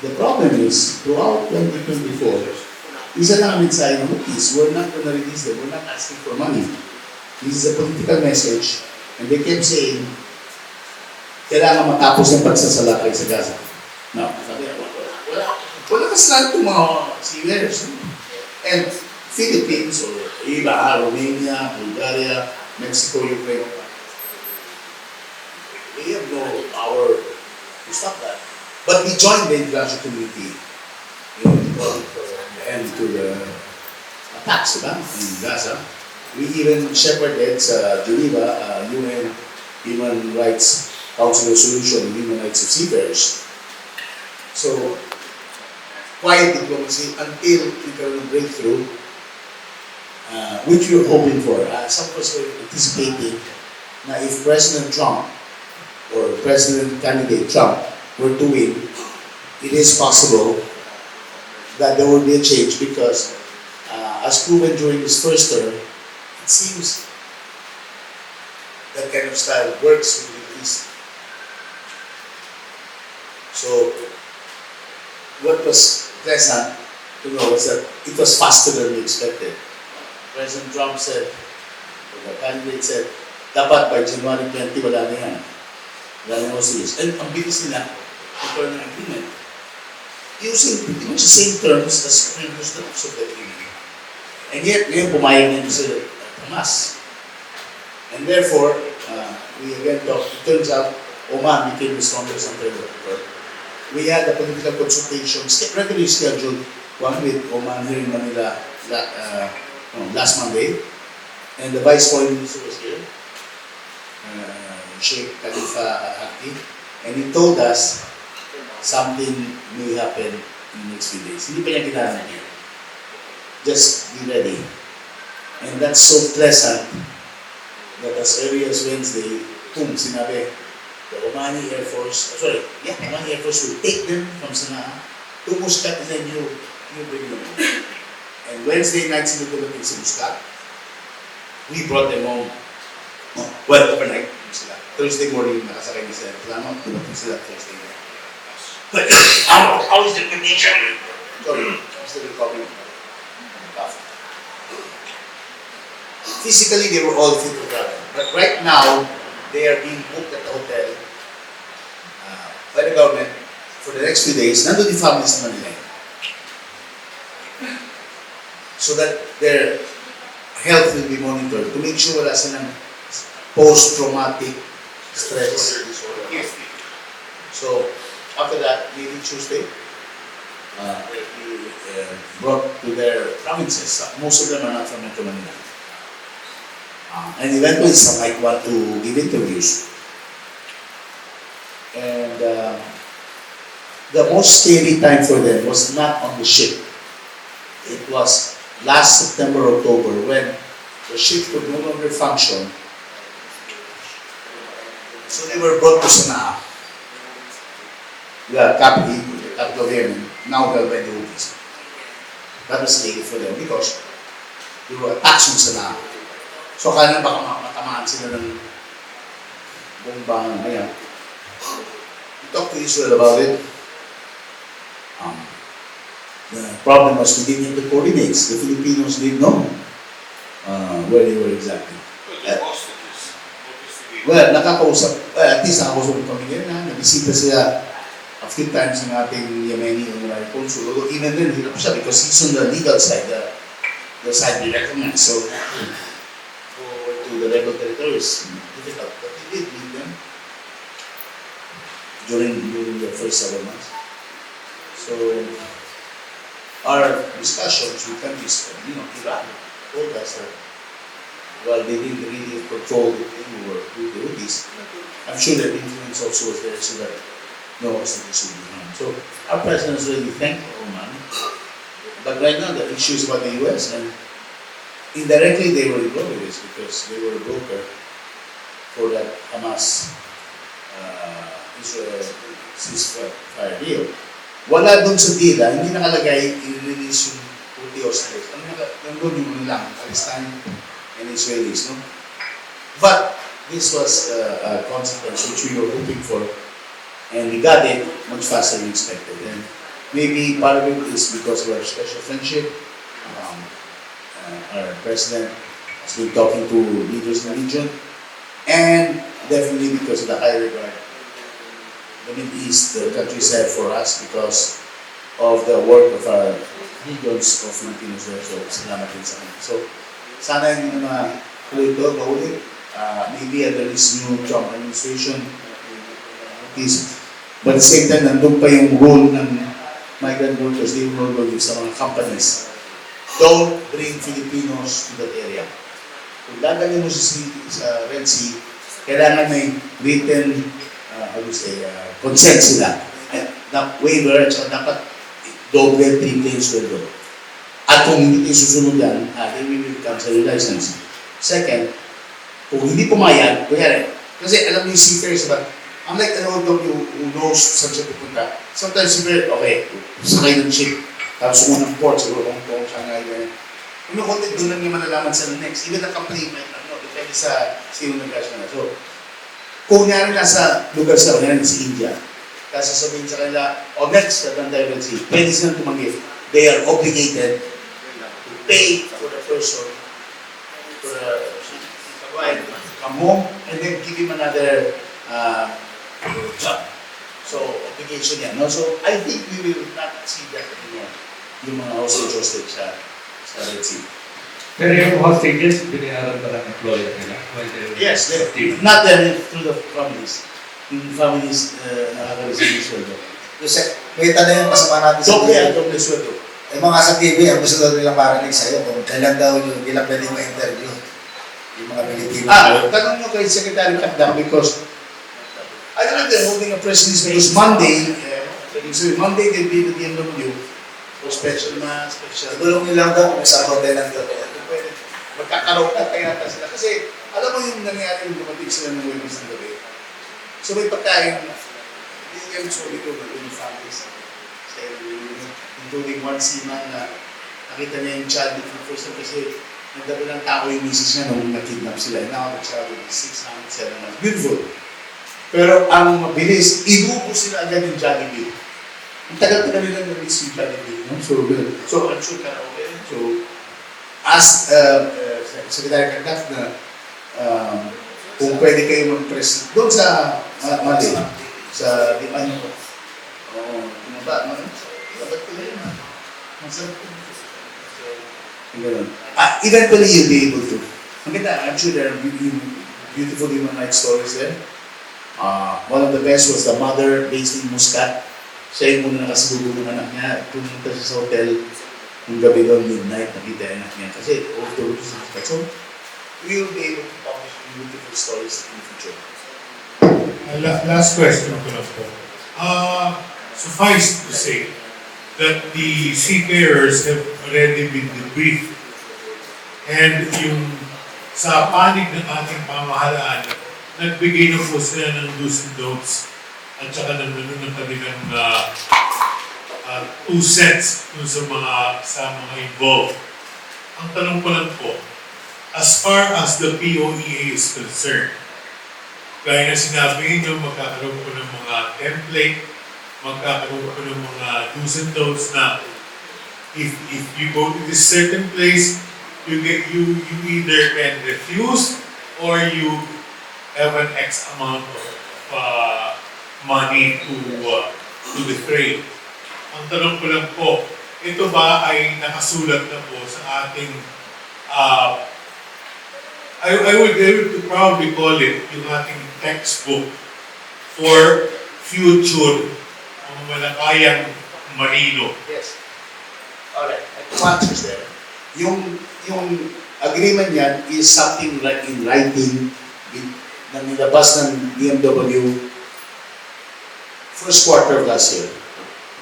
the problem is, throughout 2024, isa lang ang mensahe ng Houthis, we're not going to release them, we're not asking for money. This is a political message, and they kept saying, kailangan matapos ng pagsasalakay sa Gaza. No, sabi niya, wala kasalanan itong mga seafarers. And Philippines, or iba, Romania, Bulgaria, Mexico, Ukraine, we have no power to stop that. But we joined the international community in calling for an end to the attacks in Gaza. We even shepherded sa Geneva, UN Human Rights Council Resolution on Human Rights of Seafarers. So, quiet diplomacy until we can breakthrough, which we were hoping for. Some of us were anticipating na if President Trump or President candidate Trump were to win, it is possible that there will be a change because, as proven during his first term, it seems that kind of style works with the East. So, what was pleasant to know was that it was faster than we expected. President Trump said, or the candidate said, dapat by January 20, wala na yan. Wala na hostages. And ang bilis nila, ito ng agreement. Using pretty much the same terms as previous drafts of the agreement. And yet, ngayon pumayag na sa Hamas. And therefore, we again talked, it turns out, Oman became the strongest interlocutor. We had a political consultation, regularly scheduled, one with Oman here in Manila last Monday. And the Vice Foreign Minister was here, Sheikh Khalifa Al-Hakti. And he told us something may happen in the next few days. Hindi pa niya ginagawa. Just be ready. And that's so pleasant that as early as Wednesday, sinabi, the Omani Air Force, Omani Air Force will take them from Sana'a to Muscat and then you bring them home. And Wednesday night, sila dumating sa Muscat. We brought them home. Overnight sila. Thursday morning, nakasakay na sila. Salamat, dumating sila Thursday night. But how is the condition? Sorry, I'm still recovering. Physically, they were all fit to travel. But right now, they are being booked at the hotel by the government for the next few days. Nandun yung families sa Manila. So that their health will be monitored to make sure wala silang post-traumatic stress disorder. So, after that, maybe Tuesday, they'll be brought to their provinces. Most of them are not from Metro Manila. And eventually some might want to give interviews. And the most scary time for them was not on the ship. It was last September, October, when the ship could no longer function. So they were brought to Sana'a, the capital of Yemen, now held by the Houthis. That was scary for them because they were attacks on Sana'a. So kaya baka matamaan sila ng bomba ngayon. We talked to Israel about it. The problem was we didn't have the coordinates. The Filipinos didn't know where they were exactly. Well, at least nakakausap ng pamilya na, nabisita sila a few times ng ating Yemeni Honorary Consul. Although even then, hirap siya because he's on the legal side, the side we recommend. So, to the rebel territories, difficult. But he did meet them during the first 7 months. So, our discussions with countries, Iraq, told us that while they didn't really control it anymore with the Houthis, I'm sure that influence also was there so that no hostility should be harmed. So our president is really thankful, Oman. But right now the issue is about the US, and indirectly they were involved with this because they were a broker for that Hamas Israel ceasefire deal. Wala dun sa deal, hindi nakalagay i-release yung Houthi hostages. Nandun yung lang, Palestine and Israelis, no? But this was a consequence which we were hoping for, and we got it much faster than expected. And maybe part of it is because of our special friendship. Our president has been talking to leaders in the region, and definitely because of the high regard the Middle East, the countries have for us because of the work of our millions of Filipinos there. So, salamat din sa kanila. So, sana hindi na tuloy ito, mahuli. Maybe under this new Trump administration, but at the same time, nandun pa yung role ng migrant workers, they will work sa mga companies. Don't bring Filipinos to that area. Kung dadalhin mo sa Red Sea, kailangan may written, consent sila. Na waiver, at saka dapat double, triple sweldo. At kung hindi susunod yan, they will cancel your license. Second, kung hindi pumayag, kunyari, kasi alam niyo yung seafarers, but unlike an OFW who knows saan siya pupunta, sometimes seafarer, okay, sakay ng ship, tapos unang port, siguro Hong Kong, Shanghai, ganyan. Kung may content, doon lang niya malalaman sa next. Even the company might not know, depende sa sino nag-gasya na. So, kung nga rin nasa lugar sa kanila, sa India, kasi sabihin sa kanila, next, tatanda yung Sea, pwede silang tumanggi. They are obligated to pay for the person, for the come home, and then give him another job. So, obligation yan. No? So, I think we will not see that anymore. Yung mga hostage sa Red Sea. Pero yung hostages, binayaran pa ng employer nila? Yes, not them, through the families. Yung families nakaka-receive yung sweldo. Kasi, may tanong yung kasama natin sa Doble sweldo. Eh mga sa TV, ang gusto daw nilang marinig sa'yo kung kailan daw yung ilang pwede mo interview. Yung mga Pilipino. Tanong nyo kay Secretary Kakdam because I don't know if they're holding a press release because Monday they'll be at the DMW for special mass, special... Tulong nilang daw kung saan hotel ang daw. Magkakaroon at kaya nata sila. Kasi alam mo yung nangyari yung dumating sila ng Webis ng gabi. So may pagkain, hindi yung sorry ko na yung families. Including one seaman na nakita niya yung child for the first time kasi nagdabi ng tao yung misis niya nung na-kidnap sila. And now the child is 6 months, 7 months. Beautiful. Pero ang mabilis, inupo sila agad yung Jollibee. Ang tagal-tagal nila na-release yung Jollibee. No? So I'm sure karaoke. So ask Secretary Kakdaf na kung pwede kayo mag-press doon sa Mali, sa Limanyo ko. Oo, tumaba, dapat ko na yun. Masarap ko. Eventually you'll be able to. I'm sure there are beautiful human rights stories there. One of the best was the mother based in Muscat. Siya yung muna nakasalubong ng anak niya. Pumunta siya sa hotel yung gabi doon, midnight, nakita yung anak niya. Kasi all the way to Muscat. So, we will be able to publish beautiful stories in the future. Last question ko lang po. Suffice to say that the seafarers have already been debriefed and yung sa panig ng ating pamahalaan, nagbigay na po sila ng do's and don'ts at saka ng kanilang 2 cents dun sa mga involved. Ang tanong ko lang po, as far as the POEA is concerned, gaya na sinabi niyo, magkakaroon po ng mga template, magkakaroon po ng mga do's and don'ts na if you go to this certain place, you either can refuse or you have an X amount of money to defray. Ang tanong ko lang po, ito ba ay nakasulat na po sa ating I would probably call it yung ating textbook for future mga malakayang marino. Yes. Alright. Two answers there. yung agreement yan is something like in writing na nilabas ng BMW first quarter of last year.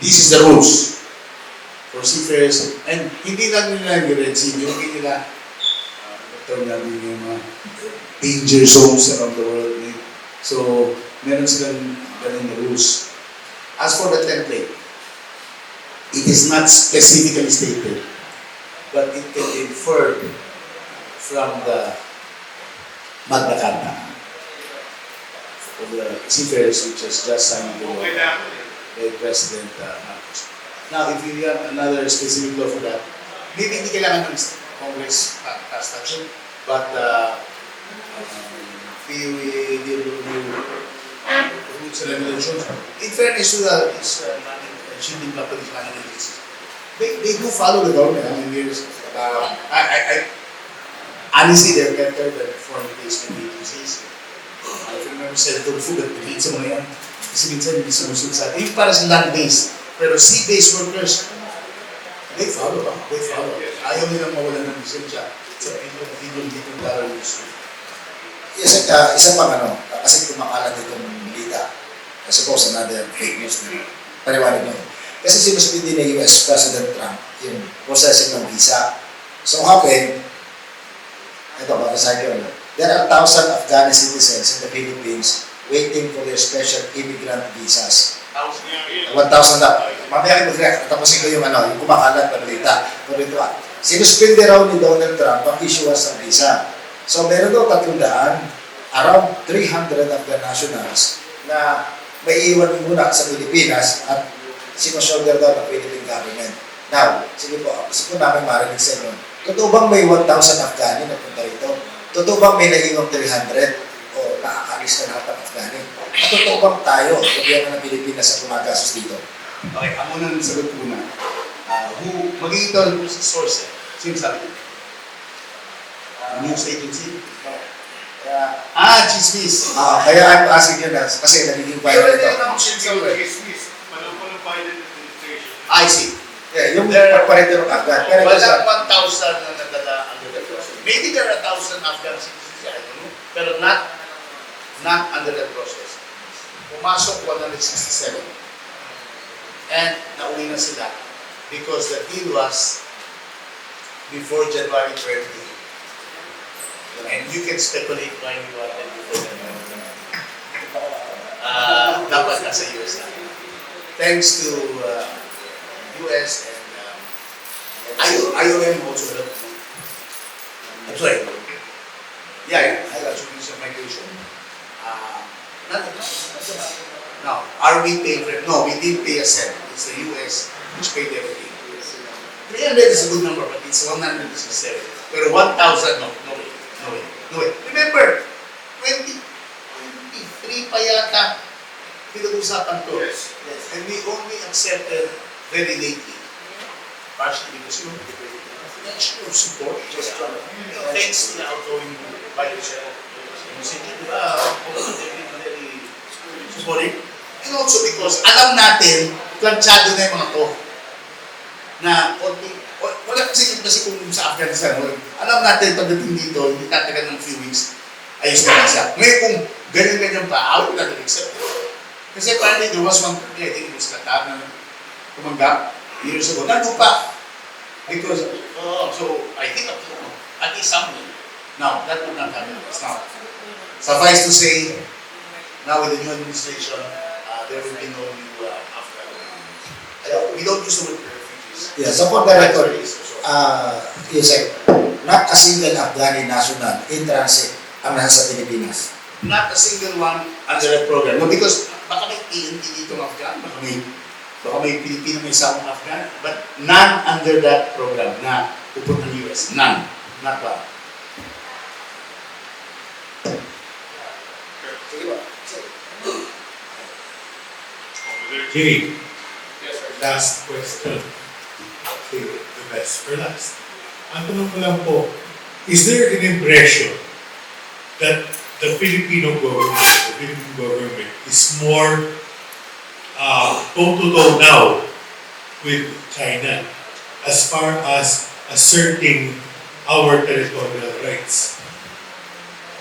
This is the rules for seafarers. And hindi lang nila yung Red Sea, yung nila term namin yung mga danger zones around the world. So, meron silang ganun na rules. As for the template, it is not specifically stated, but it can be inferred from the Magna Carta of the seafarers which has just signed the law by President Marcos. Now, if you have another specific law for that, maybe hindi kailangan ng Congress pass action, but we deal with rules and regulations. In fairness to the shipping companies, they do follow the government. I mean, there's, honestly, they're better than foreign placement agencies. I remember Senator Fu, that pinigit sa mga yan. Kasi minsan hindi sumusunod sa atin. Yung para sa land-based, pero sea-based workers, they follow. Ayaw nilang mawalan ng lisensya sa billion dollar industry. Yes, isa pang kasi kumakalat itong balita. I suppose another fake news na paliwanag nyo. Kasi sinuspindi ni US President Trump yung processing ng visa. So happened, ito ba, there are 1,000 Afghani citizens in the Philippines waiting for their special immigrant visas. 1,000 na. Mamaya kayo mag-react. Tapusin ko yung yung kumakalat na balita. Pero ito sinuspindi raw ni Donald Trump ang issuance ng visa. So meron daw 300, around 300 Afghan nationals na may iwan muna sa Pilipinas at sinushoulder daw ng Philippine government. Now, sige po, gusto po namin marinig sa inyo. Totoo bang may 1,000 Afghani na punta rito? Totoo bang may naiwang 300 o nakakalis na lahat ng Afghani? At totoo bang tayo, gobyerno ng Pilipinas ang gumagastos dito? Okay, ako nang sagot muna. Magiging ito ang source. Sino sabi? News agency? Chismis. Kaya I'm asking you na, kasi nagiging viral ito. I see. Yeah, yung pagparito ng Afghan. Pero ito Walang sa, 1,000 na nadala under the process. Maybe there are 1,000 Afghan citizens, I don't know. Pero not under that process. Pumasok 167. And nauwi na sila because the deal was before January 20. And you can speculate why you wanted before January 20. Dapat nasa US na. Thanks to US and IOM also helped. I'm sorry. Yeah, I got some migration. Now, are we paying for it? No, we didn't pay a cent. It's the US which paid everything. 300 is a good number, but it's 167. Pero 1,000, no way. Remember, 2023 pa yata pinag-usapan to. Yes. And we only accepted very lately. Partially because national support, just thanks to the outgoing Vice President, very supporting. And also because alam natin, planchado na yung mga to. Na, wala kasi kung sa Afghanistan, alam natin pagdating dito, hindi tatagal ng few weeks, ayos na siya. Ngayon kung ganyan-ganyan pa, how will that accept it? Kasi apparently there was one country, I think it was Qatar, na tumanggap years ago. Nandun pa. Because, so I think at least something. Now, that would not happen. It's not. Suffice to say, now with the new administration, there will be no new Afghan. We don't use the word refugees. yeah, so for the record, you said, not a single Afghani national in transit ang nasa Pilipinas. Not a single one under that program. No, because baka may PNP dito ng Afghan, baka may Pilipino may isang Afghan, but none under that program na pupunta ng US. None. Not one. Sige ba? Jay, Yes, sir. last question. Okay, the best for last. Ang tanong ko lang po, is there an impression that the Philippine government is more toe-to-toe now with China as far as asserting our territorial rights.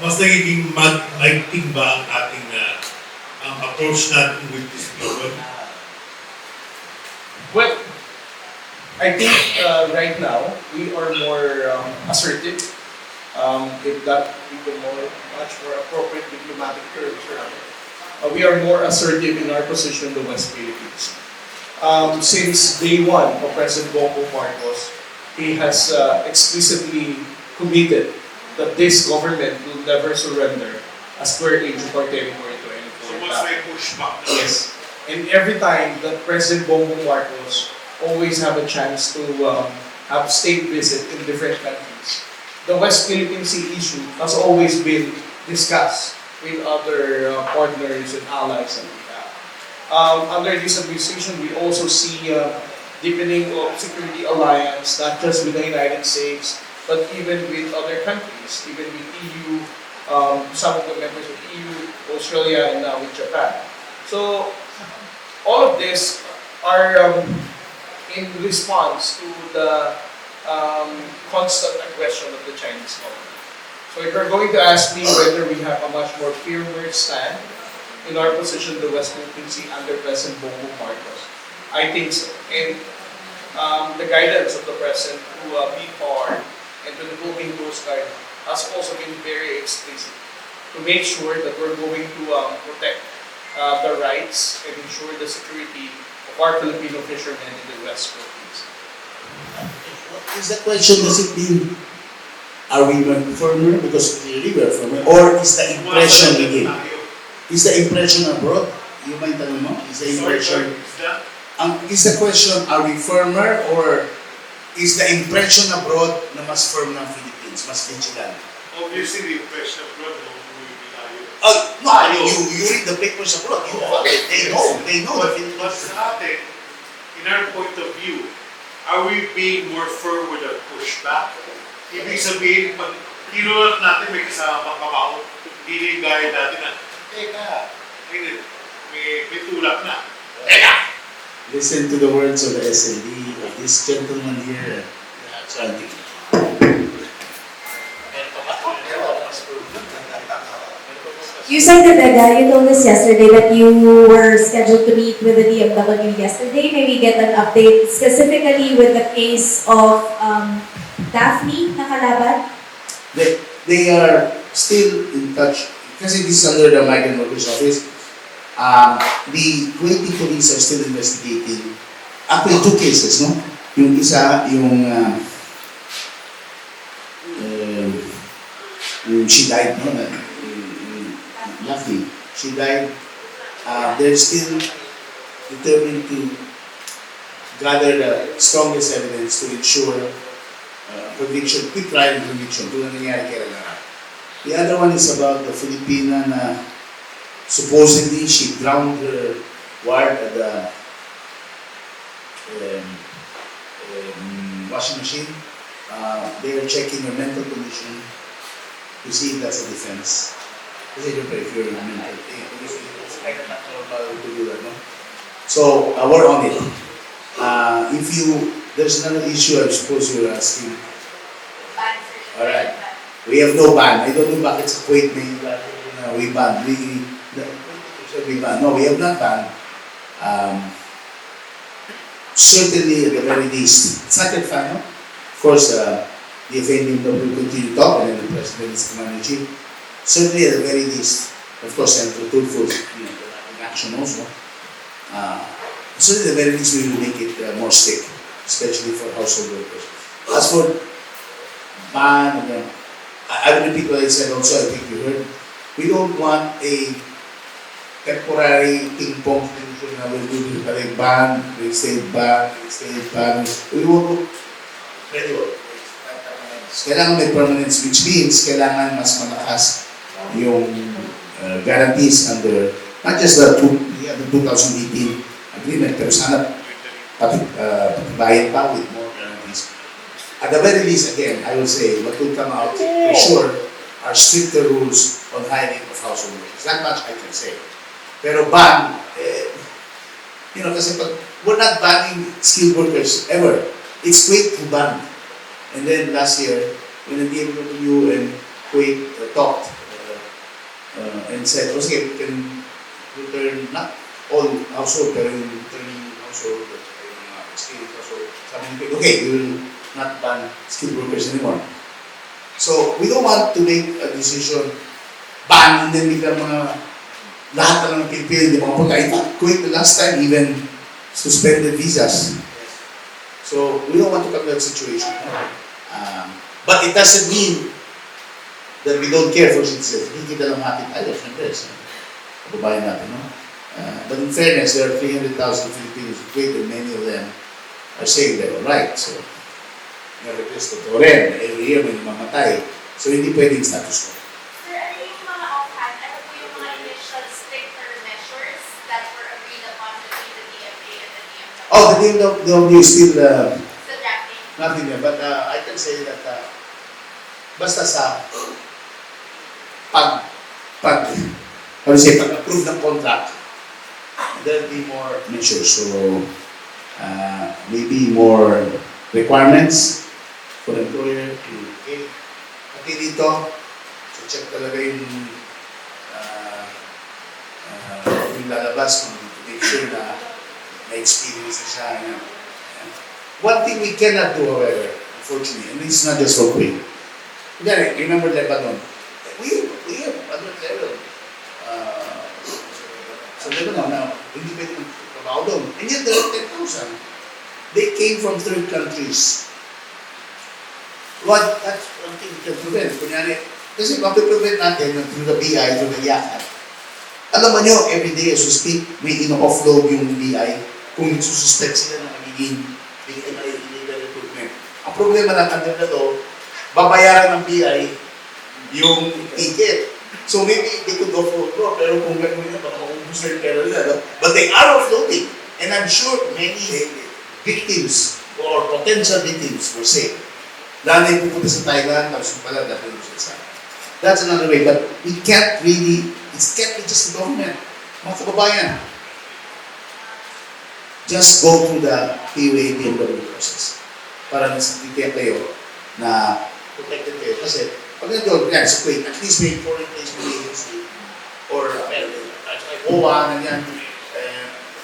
Mas nagiging maigting ba ang ating ang approach natin with this people? Well, I think right now we are more assertive. If that would be much more appropriate diplomatic terms, we are more assertive in our position in the West Philippines. Since day one of President Bongbong Marcos, he has explicitly committed that this government will never surrender a square inch of our territory to any So foreign mas power. may pushback na. Yes. And every time that President Bongbong Marcos always have a chance to have state visit in different countries, the West Philippine Sea issue has always been discussed with other partners and allies that we have. Under this administration, we also see deepening of security alliance, not just with the United States, but even with other countries, even with EU, some of the members of EU, Australia, and now with Japan. So, all of this are in response to the constant aggression of the Chinese government. So if you're going to ask me whether we have a much more firmer stand in our position in the West Philippine Sea under President Bongbong Marcos, I think so. And the guidance of the President to BPAR and to the Philippine Coast Guard has also been very explicit to make sure that we're going to protect the rights and ensure the security of our Filipino fishermen in the West Philippines. Is the question, does it mean, are we firmer? Because clearly we're firmer. Or is the impression we give? Is the impression abroad? Yung may tanong mo? Is the impression... Is the question, are we firmer? Or is the impression abroad na mas firm ng Philippines, mas vigilant? Obviously, the impression abroad no, tayo. No, you read the papers abroad. You know, they know the Philippines. But sa atin, in our point of view, are we being more firm with our pushback? Ibig sabihin, pag kinulat natin may kasama pang kamao, hindi gaya dati na, teka, may tulak na. Teka! Listen to the words of the SLD, of this gentleman here, chanting. Yusek Debega, you told us yesterday that you were scheduled to meet with the DMW yesterday. May we get an update specifically with the case of Daphne Nakalaban? They are still in touch, kasi this is under the Migrant Workers Office. The Kuwaiti police are still investigating. Actually, two cases, no? Yung isa, yung she died, no? Lucky. She died. They're still determined to gather the strongest evidence to ensure conviction, quick trial and conviction, kung nangyayari kay Rangara. The other one is about the Filipina na supposedly she drowned her ward at the washing machine. They are checking her mental condition to see if that's a defense. Kasi if you're mental, it's kind of not normal to do that, no? So, we're on it. There's another issue I suppose you're asking. Alright. We have no ban. I don't know bakit sa Kuwait may we ban. We ban. No, we have not banned. Certainly at the very least, it's not yet final. Of course, the FNDM will continue to talk and then the President is Commander-in-Chief. Certainly at the very least, of course, Senator Tulfo is in action also. Certainly at the very least, we will make it more strict, especially for household workers. As for ban, I will repeat what I said also, I think you heard. We don't want a temporary ping-pong solution na we'll do a ban, we'll stay ban, we want to gradual. Kailangan may permanence, which means kailangan mas malakas yung guarantees under not just the 2018 agreement, pero sana patibayan pa with more guarantees. At the very least, again, I will say, what will come out for sure are stricter rules on hiring of household workers. That much I can say. Pero ban, kasi we're not banning skilled workers ever. It's Kuwait who banned. And then last year, when the DMW and Kuwait talked and said, okay, we can return not all household, pero yung returning household, yung mga skilled household, sabi nila, okay, we will not ban skilled workers anymore. So, we don't want to make a decision, ban, and then biglang mga lahat na lang ng Pilipino, hindi makapagkain. In fact, Kuwait the last time even suspended visas. So, we don't want to come to that situation. But it doesn't mean that we don't care for citizens. Hindi kita lang natin tayo, syempre, sa kababayan natin, no? But in fairness, there are 300,000 Filipinos in Kuwait, and many of them are saying they're alright. So, nevertheless, totoo rin, every year may namamatay. So, hindi pwedeng status quo. Sir, ano yung mga offhand, ano po yung mga initial stricter measures that were agreed upon between the DFA and the DMW? Oh, the DMW is still Sa drafting? nothing there, but I can say that basta sa pag-approve ng contract, there'll be more measures. So, maybe more requirements for the employer to give. Pati dito, so check talaga yung lalabas kung to make sure na na-experience na siya. One thing we cannot do, however, unfortunately, and it's not just for Kuwait. Remember Lebanon? We have other level. So Lebanon now, hindi pwede magtrabaho doon. And yet there are 10,000. They came from third countries. That's one thing we can prevent. Kunyari, kasi mapiprevent natin through the BI, through the IACAT. Alam mo nyo, every day as we speak, may ino-offload yung BI kung nagsususpect sila ng magiging illegal recruitment. Ang problema lang, under na to, babayaran ng BI yung ticket. So maybe they could offload more, pero kung gano'n nila, baka maubos na yung pera nila. But they are offloading. And I'm sure many victims or potential victims were saved. Lalo na yung pupunta sa Thailand, tapos yung pala, dahil sa that's another way, but we can't really, it can't be just the government. Mga kababayan, just go through the PUA DMW process para nasigitiyan kayo na protected kayo. Kasi pag nandun, yan, sa Kuwait, at least may foreign placement agency or OWA na yan.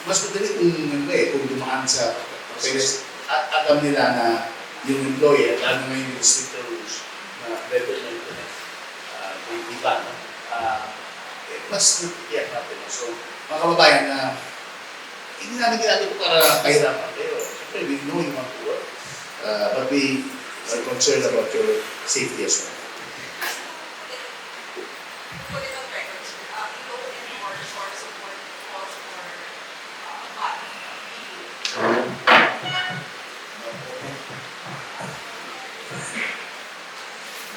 Mas madali kung dumaan sa papeles at alam nila na yung employer, lalo na yung stricter rules na better na internet, di ba? Mas natiyak natin. So, mga kababayan, hindi namin ginagawa ko para kahirapan. Pero, siyempre, we know you want to work. But we are concerned about your safety as well. Put it on record, no anymore short support calls for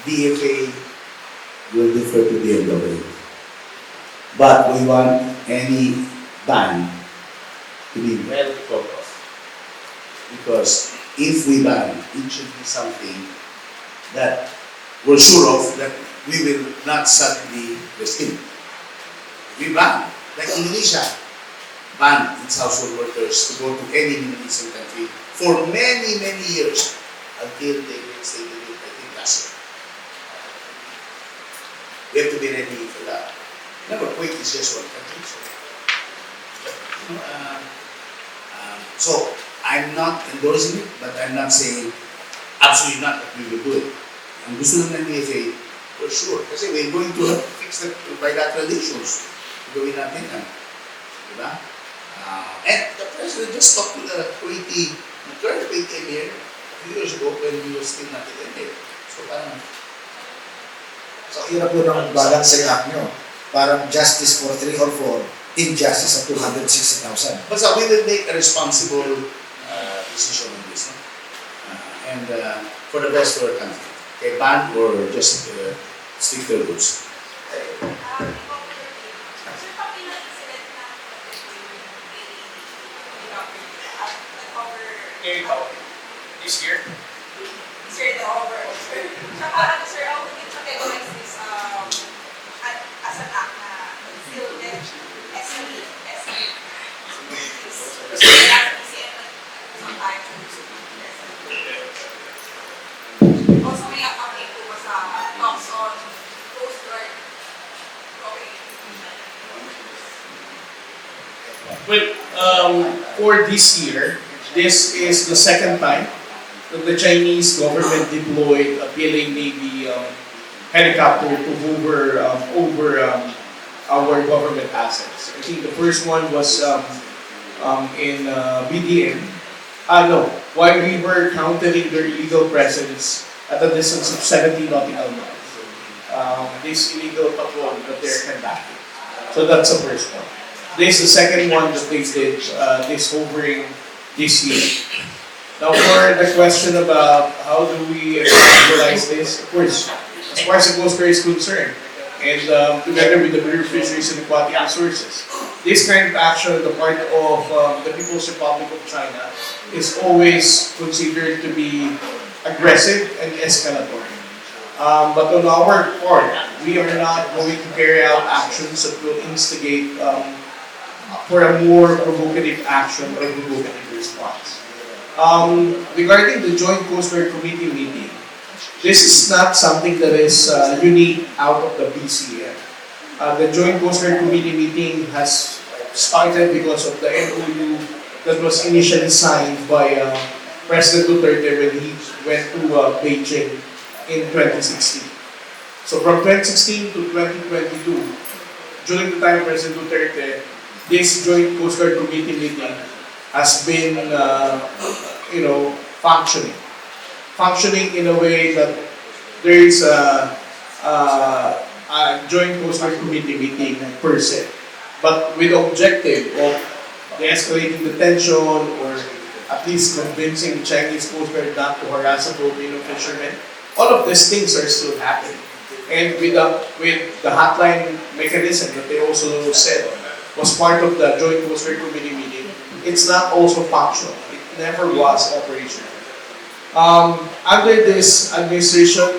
DFA will defer to DMW. But we want any ban to be well thought of. Because if we ban, it should be something that we're sure of that we will not suddenly rescind. We ban, like Indonesia, ban its household workers to go to any Middle Eastern country for many, many years until they reinstated it, I think, last year. We have to be ready for that. Remember, Kuwait is just one country. So I'm not endorsing it, but I'm not saying absolutely not that we will do it. Ang gusto lang ng DFA, for sure. Kasi we're going to fix the bilateral issues. Gawin natin yan. Diba? And the president just talked to the Kuwaiti, the current Kuwaiti emir a few years ago when we were still not in emir. So parang, So, hirap po ng balancing act nyo. Parang justice for 3 or 4, injustice at 260,000. basta we will make a responsible decision on this. No? And for the best for our country. Okay, ban or just stricter rules. Ngayon pa, this year, Sir, the overall. Tsaka, sir, I would need to categorize this as an act na still then SME. Sometimes for this year, this is the second time that the Chinese government deployed a PLA Navy helicopter to hover over our government assets. I think the first one was in BDM. No, while we were countering their illegal presence at a distance of 70 nautical miles. This illegal patrol that they're conducting. So that's the first one. This is the second one that they did, this hovering this year. Now for the question about how do we visualize this, of course, as far as the Coast Guard is concerned, and together with the Bureau of Fisheries and Aquatic Resources, this kind of action on the part of the People's Republic of China is always considered to be aggressive and escalatory. But on our part, we are not going to carry out actions that will instigate for a more provocative action or provocative response. Regarding the Joint Coast Guard Committee meeting, this is not something that is unique out of the BCM. The Joint Coast Guard Committee meeting has started because of the MOU that was initially signed by President Duterte when he went to Beijing in 2016. So from 2016 to 2022, during the time of President Duterte, this Joint Coast Guard Committee meeting has been, functioning in a way that there is a Joint Coast Guard Committee meeting per se, but with the objective of de-escalating the tension or at least convincing Chinese Coast Guard not to harass the Filipino fishermen. All of these things are still happening. And with the hotline mechanism that they also said was part of the Joint Coast Guard Committee meeting, it's not also functional. It never was operational. Under this administration,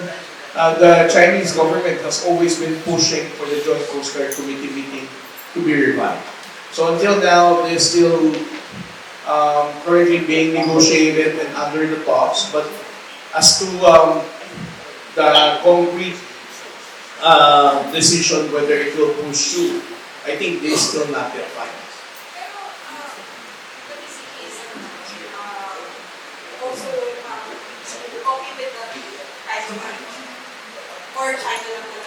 the Chinese government has always been pushing for the Joint Coast Guard Committee meeting to be revived. So until now, they're still currently being negotiated and under the talks. But as to the concrete decision whether it will push through, I think they still not yet finalized. The PCP is also copy with the price of money. Or China lang po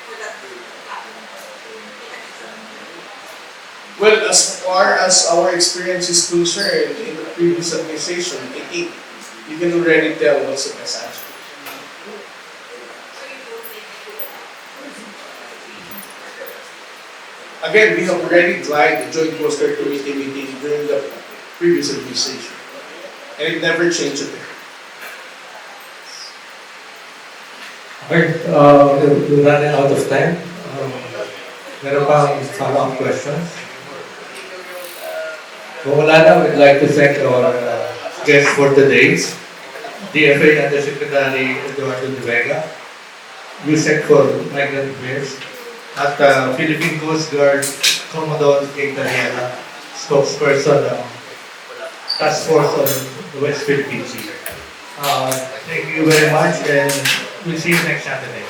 for that to happen. Well, as far as our experience is concerned in the previous administration, I think you can already tell what's the best answer. Again, we have already tried the Joint Coast Guard Committee meeting during the previous administration, and it never changed a bit. Okay, we're running out of time. Meron pang follow-up questions? Kung wala na, we'd like to thank our guests for today. DFA Undersecretary Eduardo De Vega, USEC for Migrant Affairs, at Philippine Coast Guard Commodore Kate Daniela, spokesperson ng Task Force on the West Philippine Sea. Thank you very much, and we'll see you next Saturday.